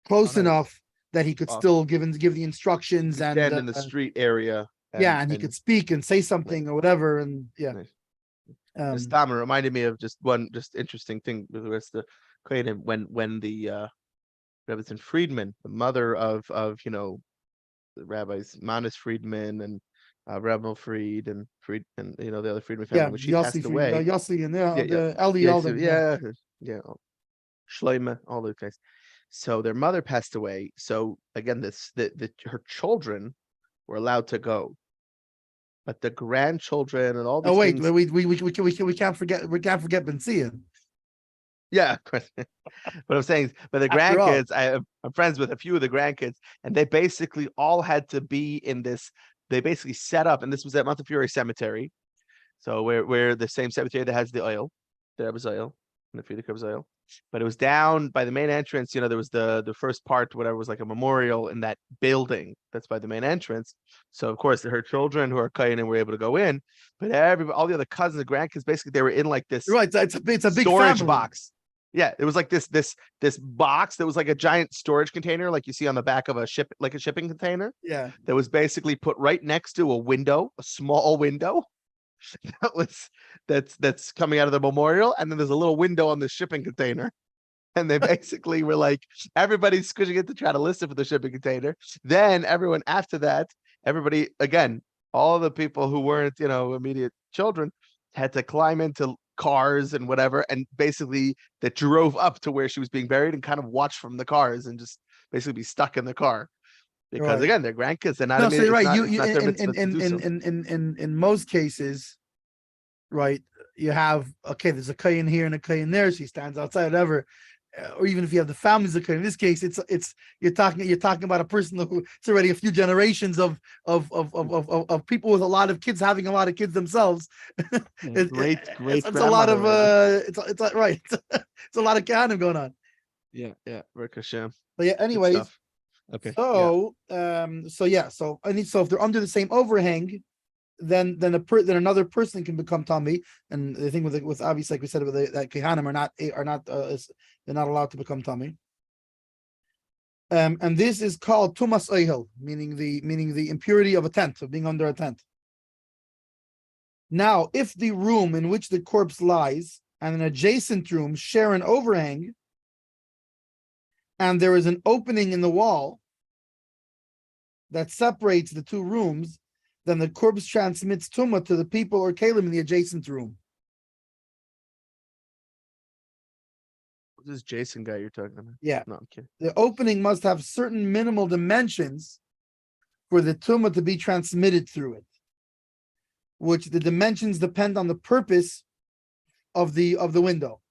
close enough that he could still give the instructions and stand in the street area. And he could speak and say something or whatever, and Nice. Dahmer reminded me of just one interesting thing with the rest of the when the Rebbetzin Friedman, the mother of the rabbis Manis Friedman and Rebel Fried and the other Friedman family, when she passed away, Yossi and Eli, Shloime, all those guys. So their mother passed away. So again, her children were allowed to go, but the grandchildren and all these things, we can't forget Benzia. Yeah, what I'm saying is, but the grandkids, I'm friends with a few of the grandkids, and they basically all had to be in this. They basically set up, and this was at Montefiore Cemetery, so where the same cemetery that has the oil, there was oil, and the Frierdiker was oil, but it was down by the main entrance. There was the first part, whatever, was like a memorial in that building that's by the main entrance. So of course, her children who are Kayanim were able to go in, but all the other cousins and grandkids, basically they were in like this. Right, it's a big storage family. box. Yeah, it was like this box that was like a giant storage container, like you see on the back of a ship, like a shipping container. Yeah, that was basically put right next to a small window. That's coming out of the memorial, and then there's a little window on the shipping container, and they basically were like, everybody's squishing it to try to listen for the shipping container. Then everyone after that, everybody again, all the people who weren't immediate children had to climb into cars and whatever, and basically that drove up to where she was being buried and kind of watch from the cars and just basically be stuck in the car because again, they're grandkids. They're not. No, so you're right. In most cases, right, you have there's a kayin here and a kayin there. She stands outside, whatever. Or even if you have the families of kayin. In this case, it's you're talking about a person who it's already a few generations of people with a lot of kids having a lot of kids themselves. Great. It's a lot of it's right. It's a lot of kahanim going on. Yeah. Baruch Hashem. But yeah, anyways. Okay. So so if they're under the same overhang, then another person can become tummy. And the thing with obviously, like we said, that kehanim are not they're not allowed to become tummy. And this is called tumas oihel, meaning the impurity of a tent, of being under a tent. Now, if the room in which the corpse lies and an adjacent room share an overhang, and there is an opening in the wall that separates the two rooms, then the corpse transmits tumah to the people or kalim in the adjacent room. Who's this Jason guy you're talking about? Yeah. No, I'm kidding. The opening must have certain minimal dimensions for the tumah to be transmitted through it, which the dimensions depend on the purpose of the window.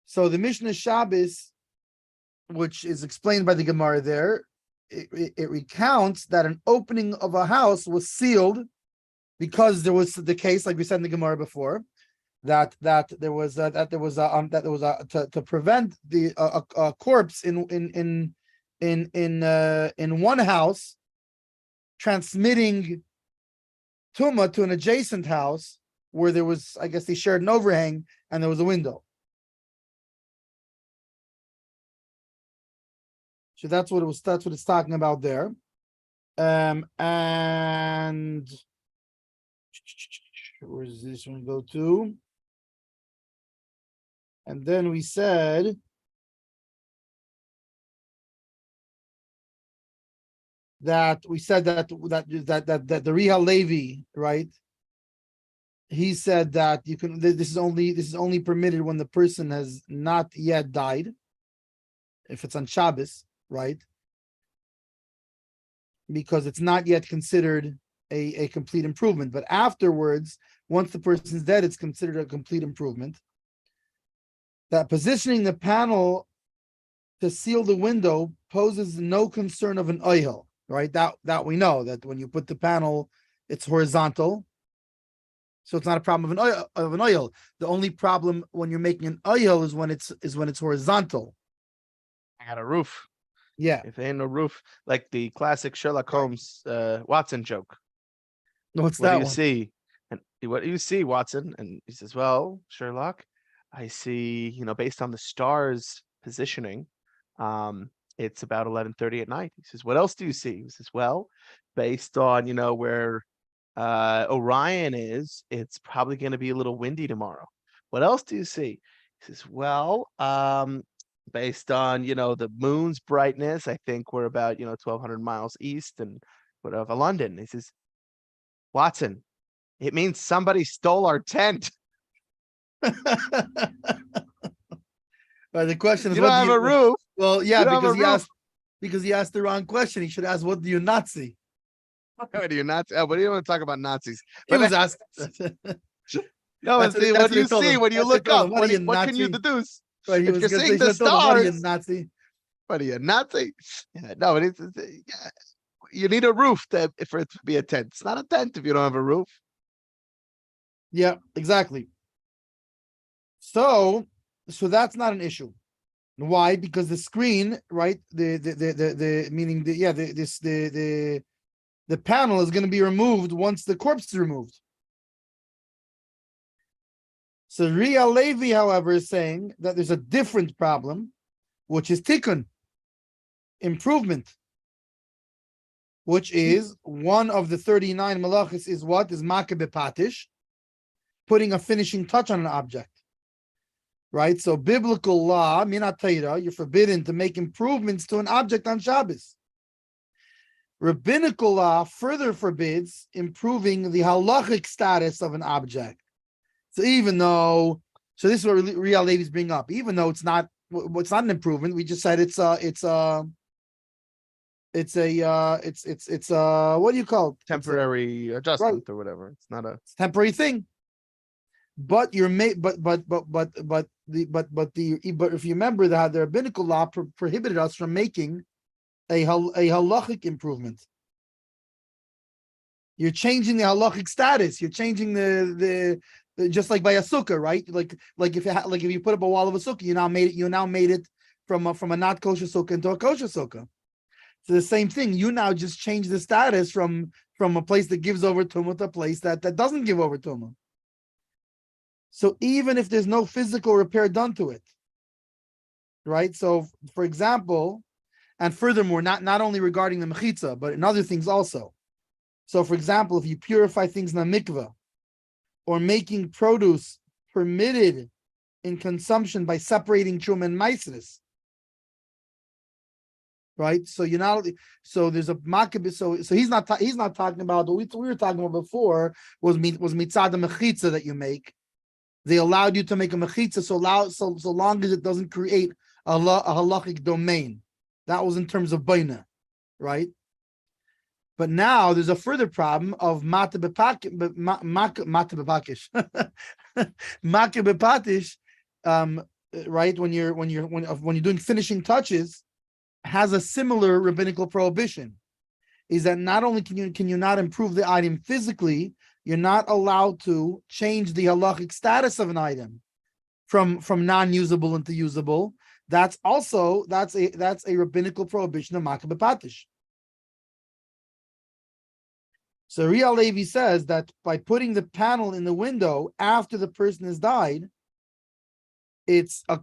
So the Mishna Shabbos, which is explained by the Gemara there, it recounts that an opening of a house was sealed because there was the case, like we said in the Gemara before, to prevent the a corpse in one house transmitting tumah to an adjacent house where there was, I guess, they shared an overhang and there was a window. So that's what it's talking about there. And where does this one go to? And then we said that the Rihal Levi, right? He said that you can. This is only permitted when the person has not yet died. If it's on Shabbos, right? Because it's not yet considered a complete improvement. But afterwards, once the person's dead, it's considered a complete improvement. That positioning the panel to seal the window poses no concern of an oil, right? That we know that when you put the panel, it's horizontal. So it's not a problem of an oil. The only problem when you're making an oil is when it's horizontal. I got a roof. Yeah. If there ain't no roof, like the classic Sherlock Holmes Watson joke. What's What that do you one? see? And what do you see, Watson? And he says, well, Sherlock, I see, based on the stars positioning, it's about 11:30 at night. He says, what else do you see? He says, well, based on, where Orion is, it's probably going to be a little windy tomorrow. What else do you see? He says, well, based on, the moon's brightness, I think we're about, 1,200 miles east and whatever, London. He says, Watson, it means somebody stole our tent. The question is, you don't have a roof. Well, yeah, because he asked the wrong question. He should ask, what do you not see? What do you not? But you don't want to talk about Nazis. He was asked. No, what do you see when you look up? What can you deduce? Right, if you're seeing the stars, what are you, Nazi? What are you, Nazi? Yeah, no, you need a roof for it to be a tent. It's not a tent if you don't have a roof. Yeah, exactly. So that's not an issue. Why? Because the screen, right? The panel is going to be removed once the corpse is removed. So Ria Levi, however, is saying that there's a different problem, which is tikkun, improvement, which is one of the 39 malachis is what? Is makeh bepatish, putting a finishing touch on an object. Right? So biblical law, minat Torah, you're forbidden to make improvements to an object on Shabbos. Rabbinical law further forbids improving the halachik status of an object. So this is what Real Ladies bring up. Even though it's not an improvement, we just said it's a what do you call it? Temporary adjustment, right, or whatever. It's not a temporary thing. But you're made, but if you remember that the rabbinical law prohibited us from making a halachic improvement. You're changing the halachic status. You're changing the just like by a sukkah, right? Like if you put up a wall of a sukkah, you now made it from a not kosher sukkah into a kosher sukkah. So the same thing. You now just change the status from a place that gives over tumah to a place that doesn't give over tumah. So even if there's no physical repair done to it, right? So for example, and furthermore, not only regarding the mechitza, but in other things also. So, for example, if you purify things in a mikveh, or making produce permitted in consumption by separating truma and maasros, right? So you're not. So there's a makabah. So he's not talking about what we were talking about before was mitzad mechitza that you make. They allowed you to make a mechitza so long as it doesn't create a halachic domain. That was in terms of baina, right? But now there's a further problem of mata bepakish, right? When you're doing finishing touches, has a similar rabbinical prohibition. Is that not only can you not improve the item physically, you're not allowed to change the halachic status of an item from non-usable into usable. That's a rabbinical prohibition of makah bepatish. So Ira Levi says that by putting the panel in the window after the person has died, it's a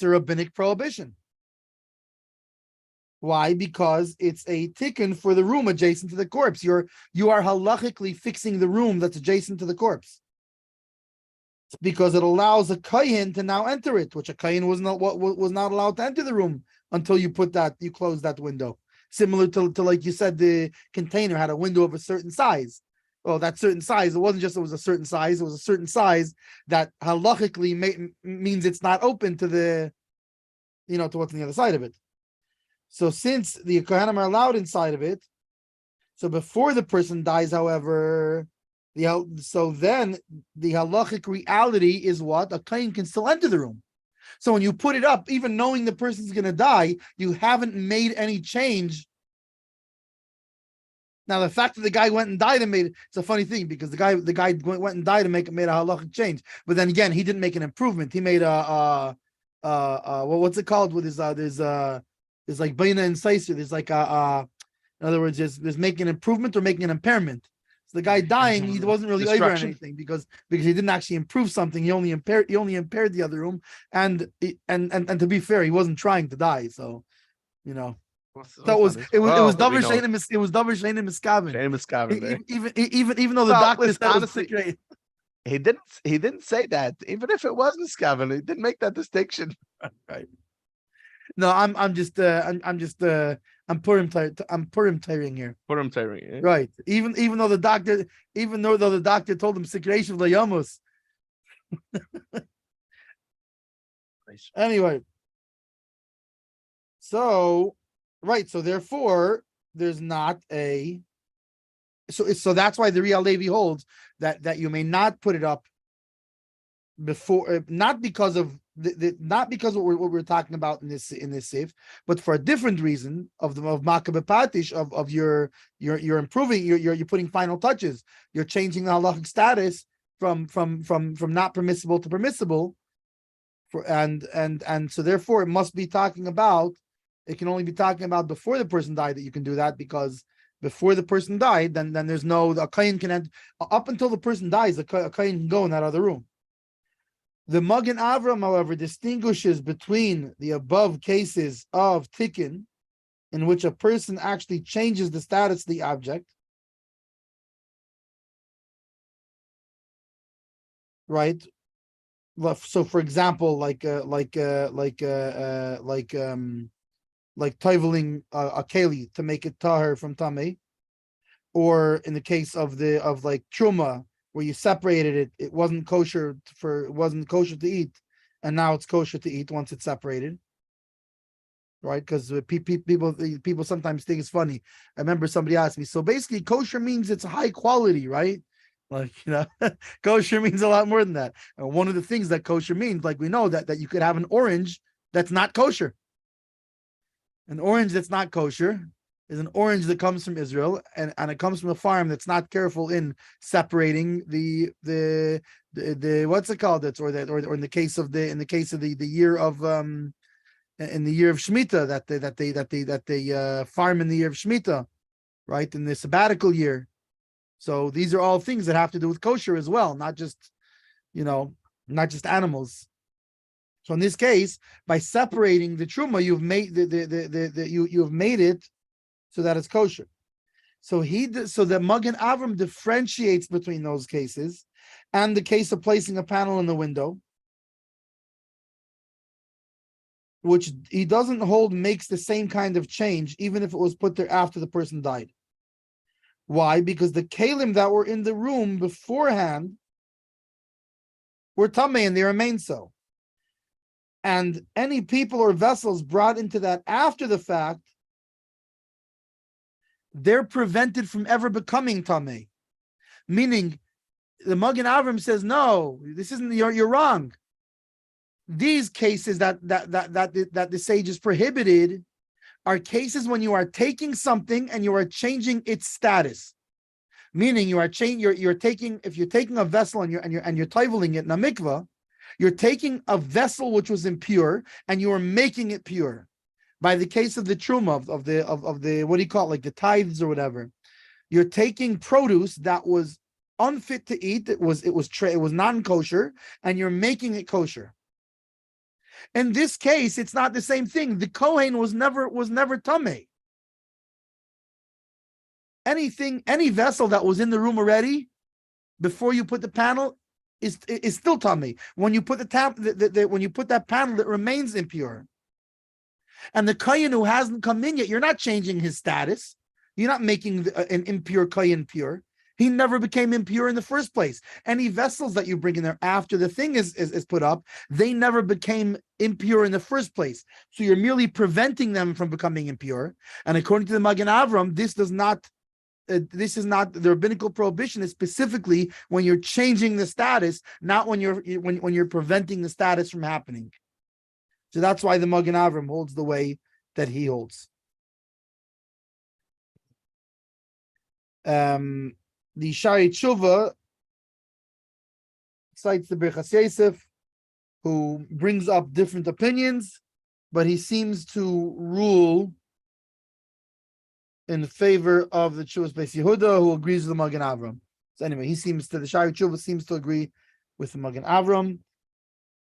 rabbinic prohibition. Why? Because it's a tikkun for the room adjacent to the corpse. You are halachically fixing the room that's adjacent to the corpse. It's because it allows a kohen to now enter it, which a kohen was not allowed to enter the room until you close that window. Similar to like you said, the container had a window of a certain size. Well, that certain size, it wasn't just it was a certain size, it was a certain size that halachically means it's not open to to what's on the other side of it. So since the Kohanim are allowed inside of it, so before the person dies, however, then the halachic reality is what? A kohen can still enter the room. So when you put it up, even knowing the person's going to die, you haven't made any change. Now, the fact that the guy went and died and it's a funny thing because the guy went and died and made a halachic change. But then again, he didn't make an improvement. He made what's it called? With his there's like baina and seiser. There's like in other words, there's making an improvement or making an impairment. So the guy dying, he wasn't really over anything because he didn't actually improve something. He only impaired the other room, and to be fair, he wasn't trying to die. So, So it was double shane and miskavin. Even though the doctor said honestly, he didn't say that. Even if it was miskavin, he didn't make that distinction. Right. No, I'm Purim tiring here. Purim tiring, yeah. Right. Even though the doctor told him secretion of the yamus. Anyway. So therefore there's not a so that's why the Ira Levi holds that you may not put it up before, not because of not because of what we're talking about in this sif, but for a different reason of makah bepatish of you're improving, you're putting final touches, you're changing the halachic status from not permissible to permissible, and so therefore it must be talking about, it can only be talking about before the person died that you can do that, because before the person died, then there's a kohen can enter, up until the person dies, a kohen can go in that other room. The Magen Avram, however, distinguishes between the above cases of tikkun, in which a person actually changes the status of the object, right? So, for example, like toiveling a keli to make it tahor from tamei, or in the case of truma, where you separated it, it wasn't kosher to eat, and now it's kosher to eat once it's separated, right? Because people sometimes think it's funny. I remember somebody asked me, so basically kosher means it's high quality, right? Kosher means a lot more than that. And one of the things that kosher means, like we know that you could have an orange that's not kosher. An orange that's not kosher is an orange that comes from Israel, and it comes from a farm that's not careful in separating the what's it called? Or in the case of the year of in the year of Shemitah, that they farm in the year of Shemitah, right? In the sabbatical year. So these are all things that have to do with kosher as well, not just animals. So in this case, by separating the truma, you've made you've made it so that it's kosher. So the Magen Avram differentiates between those cases and the case of placing a panel in the window, which he doesn't hold makes the same kind of change, even if it was put there after the person died. Why? Because the kalim that were in the room beforehand were tamei and they remain so. And any people or vessels brought into that after the fact, they're prevented from ever becoming tamei. Meaning, the Magen Avram says, no, this isn't. You're wrong. These cases that the sages prohibited are cases when you are taking something and you are changing its status. Meaning, you are you're taking, if you're taking a vessel and you're toiveling it in a mikvah, you're taking a vessel which was impure and you are making it pure. By the case of the truma of the what do you call it, like the tithes or whatever, you're taking produce that was unfit to eat. It was non-kosher, and you're making it kosher. In this case, it's not the same thing. The Kohen was never tamei. Any vessel that was in the room already before you put the panel is still tamei. When you put when you put that panel, it remains impure. And the Kohen who hasn't come in yet, you're not changing his status. You're not making an impure Kohen pure. He never became impure in the first place. Any vessels that you bring in there after the thing is put up, they never became impure in the first place. So you're merely preventing them from becoming impure. And according to the Magen Avram, this is not the rabbinical prohibition. Is specifically when you're changing the status, not when you're preventing the status from happening. So that's why the Magen Avram holds the way that he holds. The Shari Tshuva cites the Birchas Yosef, who brings up different opinions, but he seems to rule in favor of the Tshuva's Beis Yehuda, who agrees with the Magen Avram. So anyway, the Shari Tshuva seems to agree with the Magen Avram.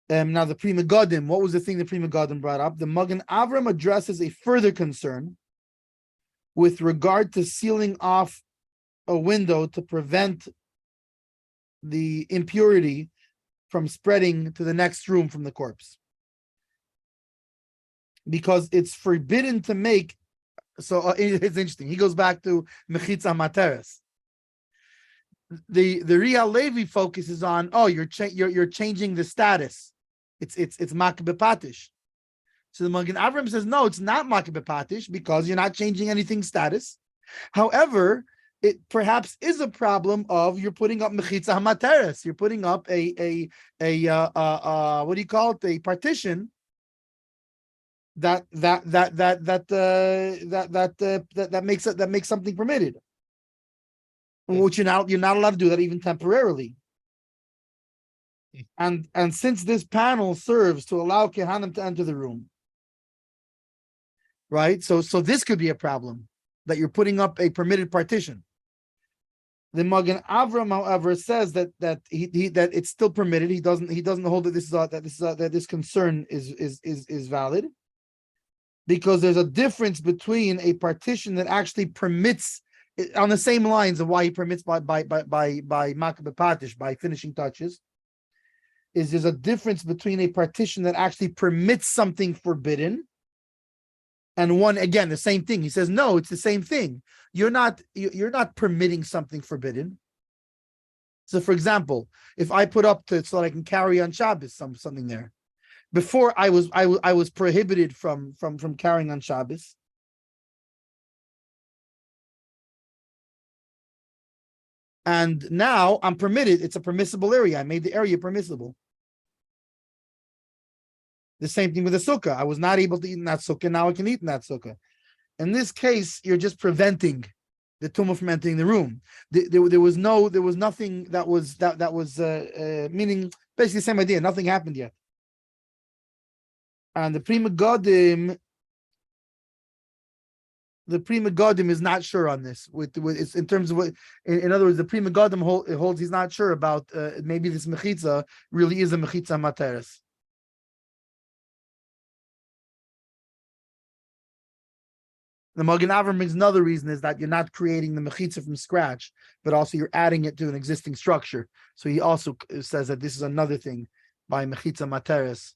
Now the Pri Megadim, what was the thing the Pri Megadim brought up? The Magen Avram addresses a further concern with regard to sealing off a window to prevent the impurity from spreading to the next room from the corpse. Because it's forbidden to make, so it's interesting. He goes back to Mechitza Materes. The Real Levi focuses on, you're changing the status. It's Makeh B'Patish. So the Magen Avram says, no, it's not Makeh B'Patish because you're not changing anything's status. However, it perhaps is a problem of you're putting up Mechitza Materes. You're putting up a what do you call it? A partition that makes something permitted, which you're not allowed to do that even temporarily. And since this panel serves to allow Kehanim to enter the room, right? So this could be a problem that you're putting up a permitted partition. The Magen Avram, however, says that it's still permitted. He doesn't hold that this concern is valid, because there's a difference between a partition that actually permits, on the same lines of why he permits by Makeh B'Patish, by finishing touches. There's a difference between a partition that actually permits something forbidden and one, again, the same thing. He says, no, it's the same thing. You're not permitting something forbidden. So, for example, if I put up so that I can carry on Shabbos something there, before I was prohibited from carrying on Shabbos. And now I'm permitted. It's a permissible area. I made the area permissible. The same thing with the sukkah. I was not able to eat in that sukkah. Now I can eat in that sukkah. In this case, you're just preventing the tumah from entering the room. There was nothing that was meaning basically the same idea. Nothing happened yet. And the Pri Megadim is not sure on this. With it's in terms of what, in other words, the Pri Megadim holds he's not sure about maybe this mechitza really is a mechitza materes. The Magen Avram brings another reason is that you're not creating the mechitza from scratch, but also you're adding it to an existing structure. So he also says that this is another thing by mechitza materes,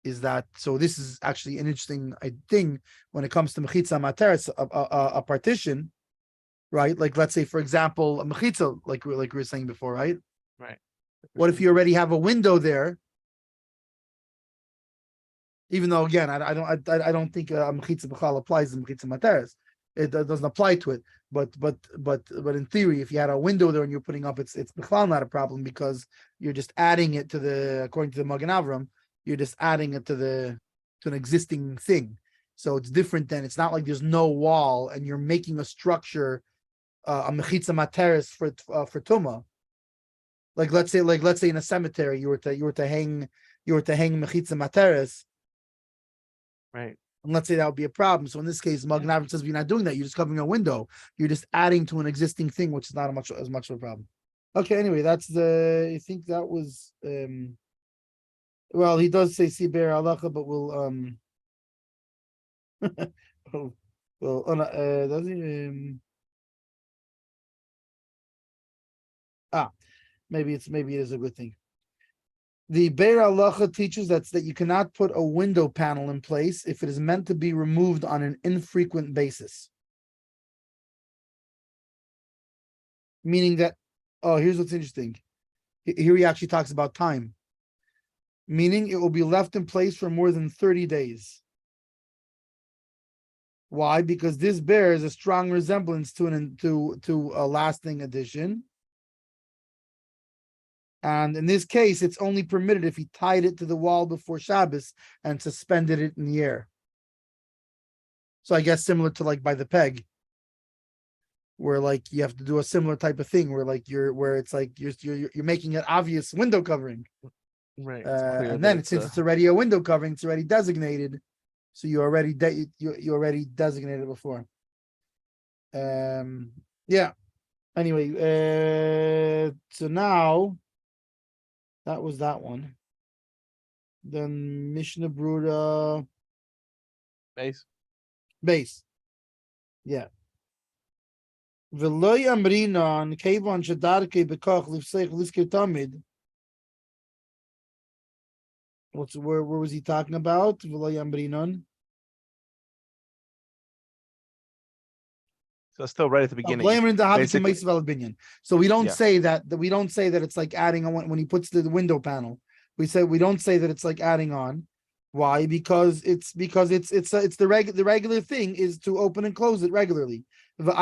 is that, so this is actually an interesting thing when it comes to mechitza materes, a partition, right? Like let's say, for example, a mechitza, like we were saying before, right? Right. What if you already have a window there? Even though, again, I don't think mechitza b'chal applies to mechitza materes. It doesn't apply to it. But in theory, if you had a window there and you're putting up, it's b'chal not a problem because you're just adding it to the, according to the Magen Avram, you're just adding it to an existing thing. So it's different than, it's not like there's no wall and you're making a structure, a mechitza materes for tuma. Like let's say in a cemetery you were to hang mechitza materes. Right. And let's say that would be a problem. So in this case, Magen Avram says, you're not doing that. You're just covering a window. You're just adding to an existing thing, which is not as much of a problem. Okay. Anyway, that's I think that was. Well, he does say Siber Halacha, but we'll does he? Maybe it is a good thing. The Be'er Halacha teaches that you cannot put a window panel in place if it is meant to be removed on an infrequent basis. Meaning that, here's what's interesting. Here he actually talks about time. Meaning it will be left in place for more than 30 days. Why? Because this bears a strong resemblance to a lasting addition. And in this case, it's only permitted if he tied it to the wall before Shabbos and suspended it in the air. So I guess similar to like by the peg, where like you have to do a similar type of thing, where it's like you're making it obvious window covering, right? And then since it's already a window covering, it's already designated, so you already designated before. Yeah. Anyway, so now. That was that one. Then Mishna Berura. Base. Yeah. V'loy amrinon kevon shadarke bekoch lifseich liskir tamid. Where was he talking about? V'loy amrinon. So still right at the beginning. So we don't say that it's like adding on when he puts the window panel. We don't say that it's like adding on. Why? Because the regular thing is to open and close it regularly. Which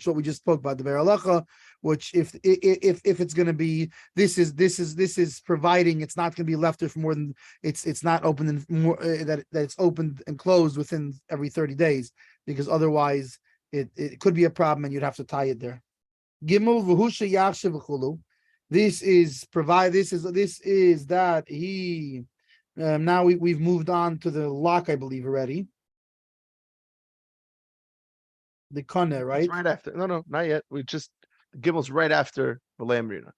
what we just spoke about, the Be'er Halacha, which if it's going to be, this is providing it's not going to be left there for more than it's not open and more that it's opened and closed within every 30 days. Because otherwise it could be a problem and you'd have to tie it there. Gimel v'husha yachshe v'chulu. This is that he now we've moved on to the lock, I believe already. The kone, right? It's right after. No, not yet. Gimel's right after the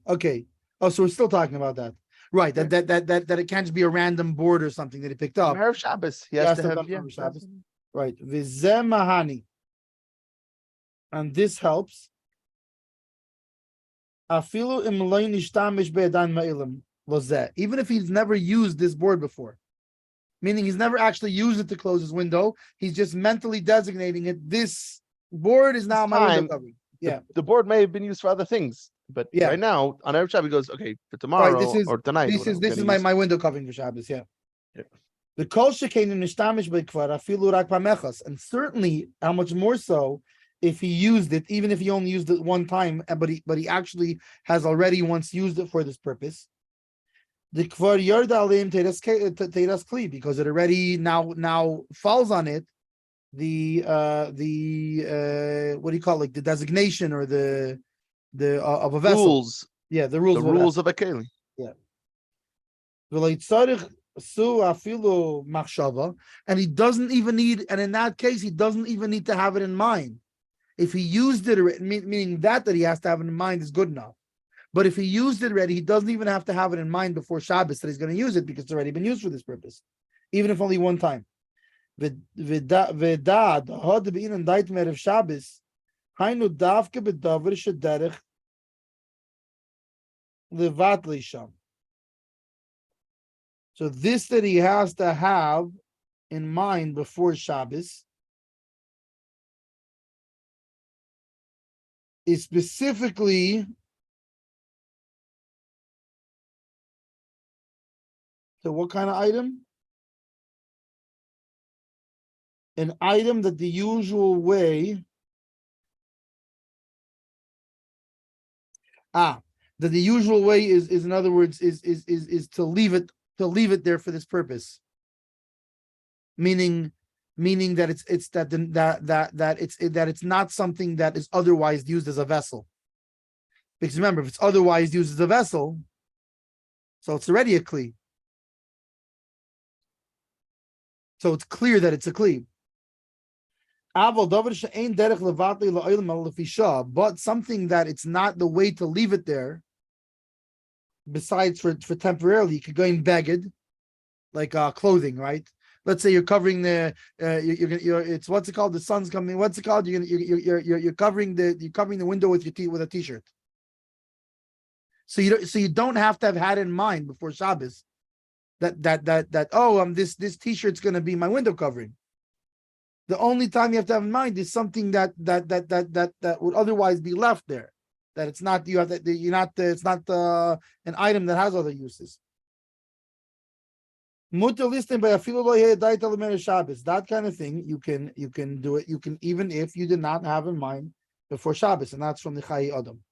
okay. Oh, so we're still talking about that. Right, that it can't just be a random board or something that he picked up. Erev Shabbos. He has to have Shabbos. Right. V'zeh mahani. And this helps. Afilu im lo nishtamish be'edan ma'ilim lozeh. Even if he's never used this board before. Meaning he's never actually used it to close his window. He's just mentally designating it. This board is now my window covering. Yeah. The board may have been used for other things. But right now, on Erev Shabbos, he goes, okay, for tomorrow or tonight. This is my window covering for Shabbos, yeah. The kol shekein nishtamish beikvar afilu rak pamechas, and certainly how much more so if he used it, even if he only used it one time, but he actually has already once used it for this purpose. The kvar yarda aleim teiras kli, because it already now falls on it the what do you call it, like the designation or the of a vessel. Rules. Yeah, the rules of a keli. Yeah. And he doesn't even need, and in that case, he doesn't even need to have it in mind. If he used it, meaning that he has to have it in mind is good enough. But if he used it already, he doesn't even have to have it in mind before Shabbos that he's going to use it because it's already been used for this purpose, even if only one time. Vedad hod bein dait mer of Shabbos. Hainu davke bedavar shederech levatli sham. So this that he has to have in mind before Shabbos is specifically to what kind of item? An item that the usual way that the usual way is in other words is to leave it there for this purpose, meaning that it's that it's not something that is otherwise used as a vessel, because remember, if it's otherwise used as a vessel, so it's already a kli, so it's clear that it's a kli. But something that it's not the way to leave it there, besides for temporarily, you could go in bagged, like clothing, right? Let's say you're covering the it's what's it called? The sun's coming. What's it called? You're covering the window with a t-shirt. So you don't have to have had in mind before Shabbos that this t-shirt's going to be my window covering. The only time you have to have in mind is something that would otherwise be left there. That it's not it's not an item that has other uses. That kind of thing you can do it. You can, even if you did not have in mind before Shabbos, and that's from the Chai Adam.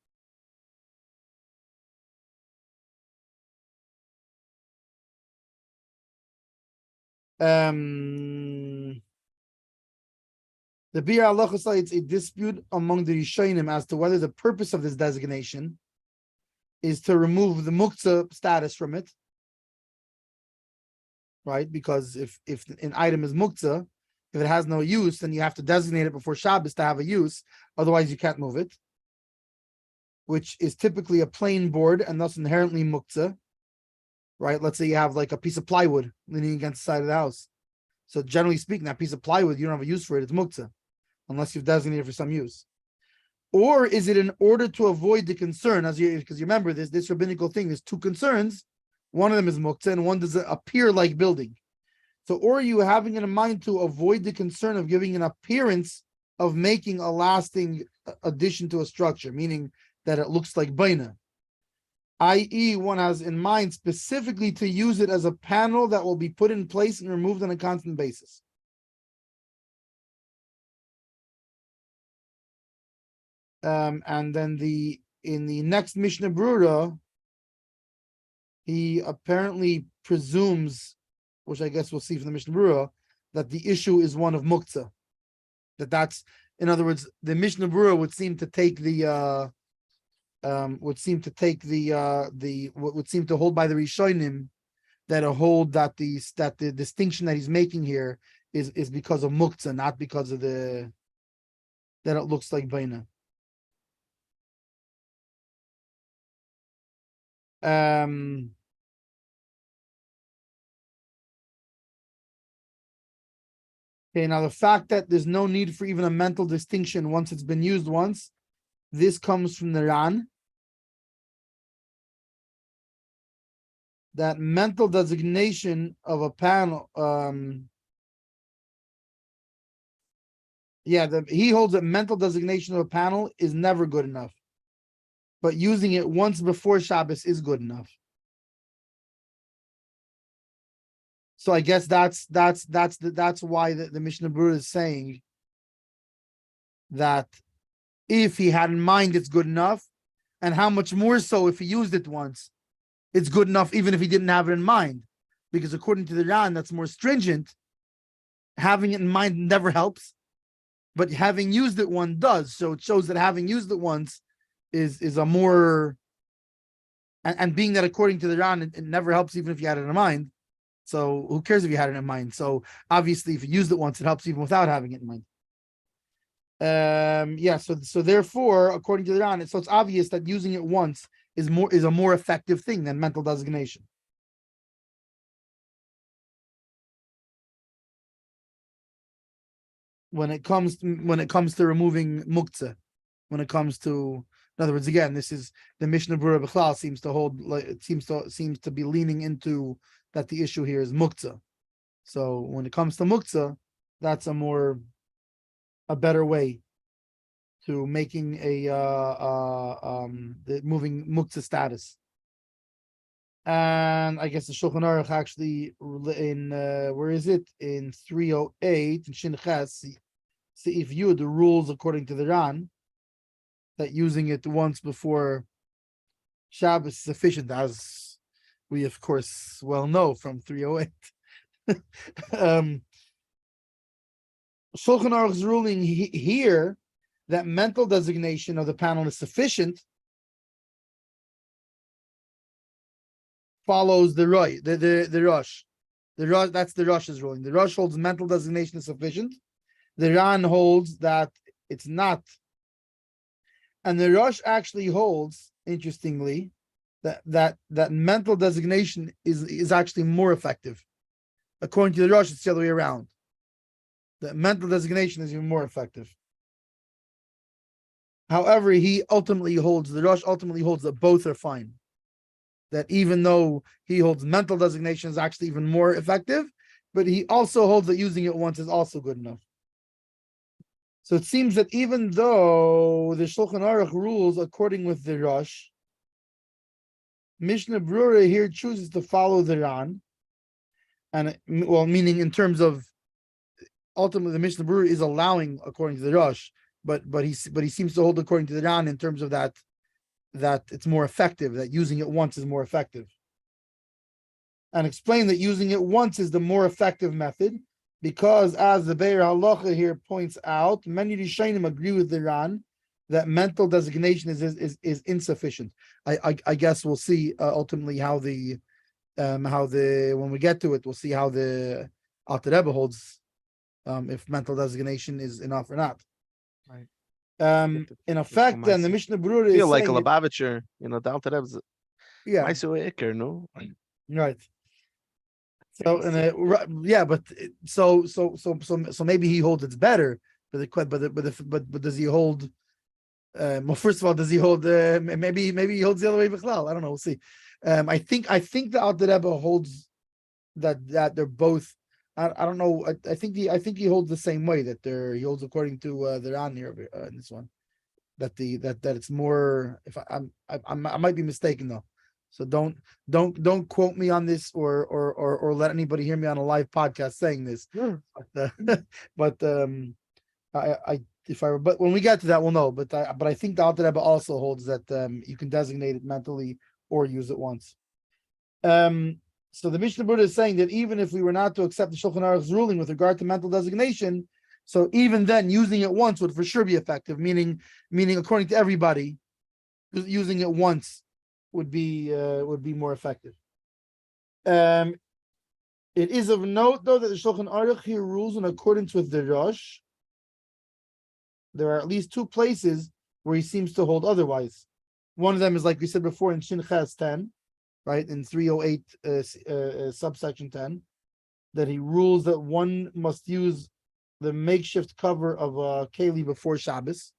The Bir Halacha says it's a dispute among the Rishonim as to whether the purpose of this designation is to remove the muktzah status from it, right? Because if an item is muktzah, if it has no use, then you have to designate it before Shabbos to have a use. Otherwise, you can't move it, which is typically a plain board and thus inherently muktzah, right? Let's say you have like a piece of plywood leaning against the side of the house. So generally speaking, that piece of plywood, you don't have a use for it. It's muktzah, unless you've designated for some use. Or is it in order to avoid the concern, because you remember this rabbinical thing, there's two concerns. One of them is muktzah, and one does appear like building. So, or are you having it in mind to avoid the concern of giving an appearance of making a lasting addition to a structure, meaning that it looks like baina, i.e., one has in mind specifically to use it as a panel that will be put in place and removed on a constant basis. And then in the next Mishnah Berura, he apparently presumes, which I guess we'll see from the Mishnah Berura, that the issue is one of muktzah. That's, in other words, the Mishnah Berura would seem to take would seem to hold by the Rishonim that hold that the distinction that he's making here is because of muktzah, not because of that it looks like baina. Okay, now the fact that there's no need for even a mental distinction once it's been used once, this comes from the Ran. That mental designation of a panel, he holds that mental designation of a panel is never good enough, but using it once before Shabbos is good enough. So I guess that's why the Mishnah Berura is saying that if he had in mind, it's good enough, and how much more so if he used it once, it's good enough even if he didn't have it in mind, because according to the Ran, that's more stringent. Having it in mind never helps, but having used it one does. So it shows that having used it once is a more, and being that according to the Ran, it never helps even if you had it in mind. So who cares if you had it in mind? So obviously, if you used it once, it helps even without having it in mind. So therefore, according to the Ran, so it's obvious that using it once is a more effective thing than mental designation. when it comes to removing muktzah, when it comes to, in other words, again, this is the Mishnah Berura B'chlal seems to hold, like it seems to be leaning into that the issue here is muktzah. So when it comes to muktzah, that's a better way to making the moving muktzah status. And I guess the Shulchan Aruch actually in where is it, in 308 in Shin Ches, see if you the rules according to the Ran that using it once before Shabbos is sufficient, as we of course well know from 308. Shulchan Aruch's ruling here that mental designation of the panel is sufficient follows the Rosh. The Rosh, that's the Rosh's ruling. The Rosh holds mental designation is sufficient. The Ran holds that it's not. And the Rosh actually holds, interestingly, that mental designation is actually more effective. According to the Rosh, it's the other way around. The mental designation is even more effective. However, the Rosh ultimately holds that both are fine. That even though he holds mental designation is actually even more effective, but he also holds that using it once is also good enough. So it seems that even though the Shulchan Aruch rules according with the Rosh, Mishnah Berura here chooses to follow the Ran, and well, meaning in terms of ultimately the Mishnah Berura is allowing according to the Rosh, but he seems to hold according to the Ran in terms of that it's more effective, that using it once is more effective, and explain that using it once is the more effective method, because as the Be'er Halacha here points out, many Rishonim agree with the Ran that mental designation is insufficient. I guess we'll see ultimately how the when we get to it, we'll see how the Alter Rebbe holds if mental designation is enough or not. Right. In effect, then the Mishnah Berura is feel like a saying Lubavitcher, the Alter Rebbe's yeah, no? right. So but so maybe he holds it's better, but does he hold? Well, first of all, does he hold? Maybe he holds the other way. Bichlal. I don't know. We'll see. I think the Alter Rebbe holds that they're both. I don't know. I think he holds the same way, that he holds according to the Ran here in this one, that it's more. If I might be mistaken though, so don't quote me on this or let anybody hear me on a live podcast saying this. But when we get to that we'll know. But I think the Alter Rebbe also holds that you can designate it mentally or use it once. So the Mishnah Berura is saying that even if we were not to accept the Shulchan Aruch's ruling with regard to mental designation, so even then using it once would for sure be effective, meaning according to everybody, using it once would be more effective. It is of note though that the Shulchan Aruch here rules in accordance with the Rosh. There are at least two places where he seems to hold otherwise. One of them is, like we said before, in Shin Ches 10, right, in 308 subsection 10, that he rules that one must use the makeshift cover of a keli before Shabbos,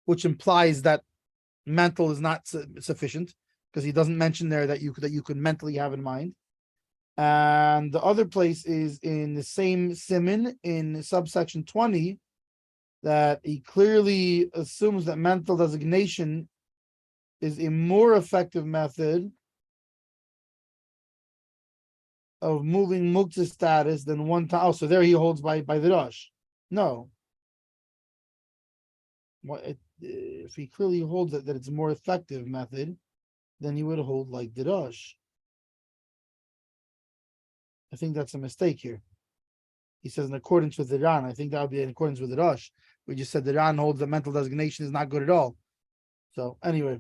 which implies that mental is not sufficient, because he doesn't mention there that you could mentally have in mind. And the other place is in the same Siman in subsection 20, that he clearly assumes that mental designation is a more effective method of moving muktzah status than one time. Oh, so there he holds by the Rosh. No. If he clearly holds that it's a more effective method, then he would hold like the Rosh. I think that's a mistake here. He says in accordance with the Ran. I think that would be in accordance with the Rosh. We just said the Ran holds that mental designation is not good at all. So anyway,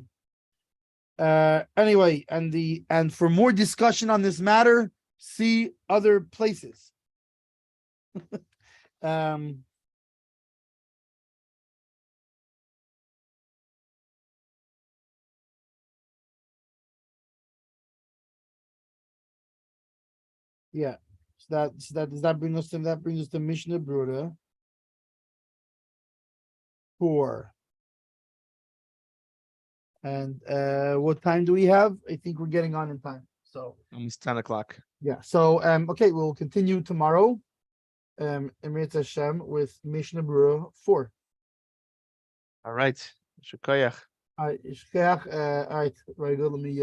and for more discussion on this matter, see other places. Yeah. Does that bring us to Mishna Berura 4. And what time do we have? I think we're getting on in time. So Almost 10 o'clock. yeah. So okay, we'll continue tomorrow. Emir Hashem with Mishna Berura 4. All right. Shukayach. All right, all right, very good. Let me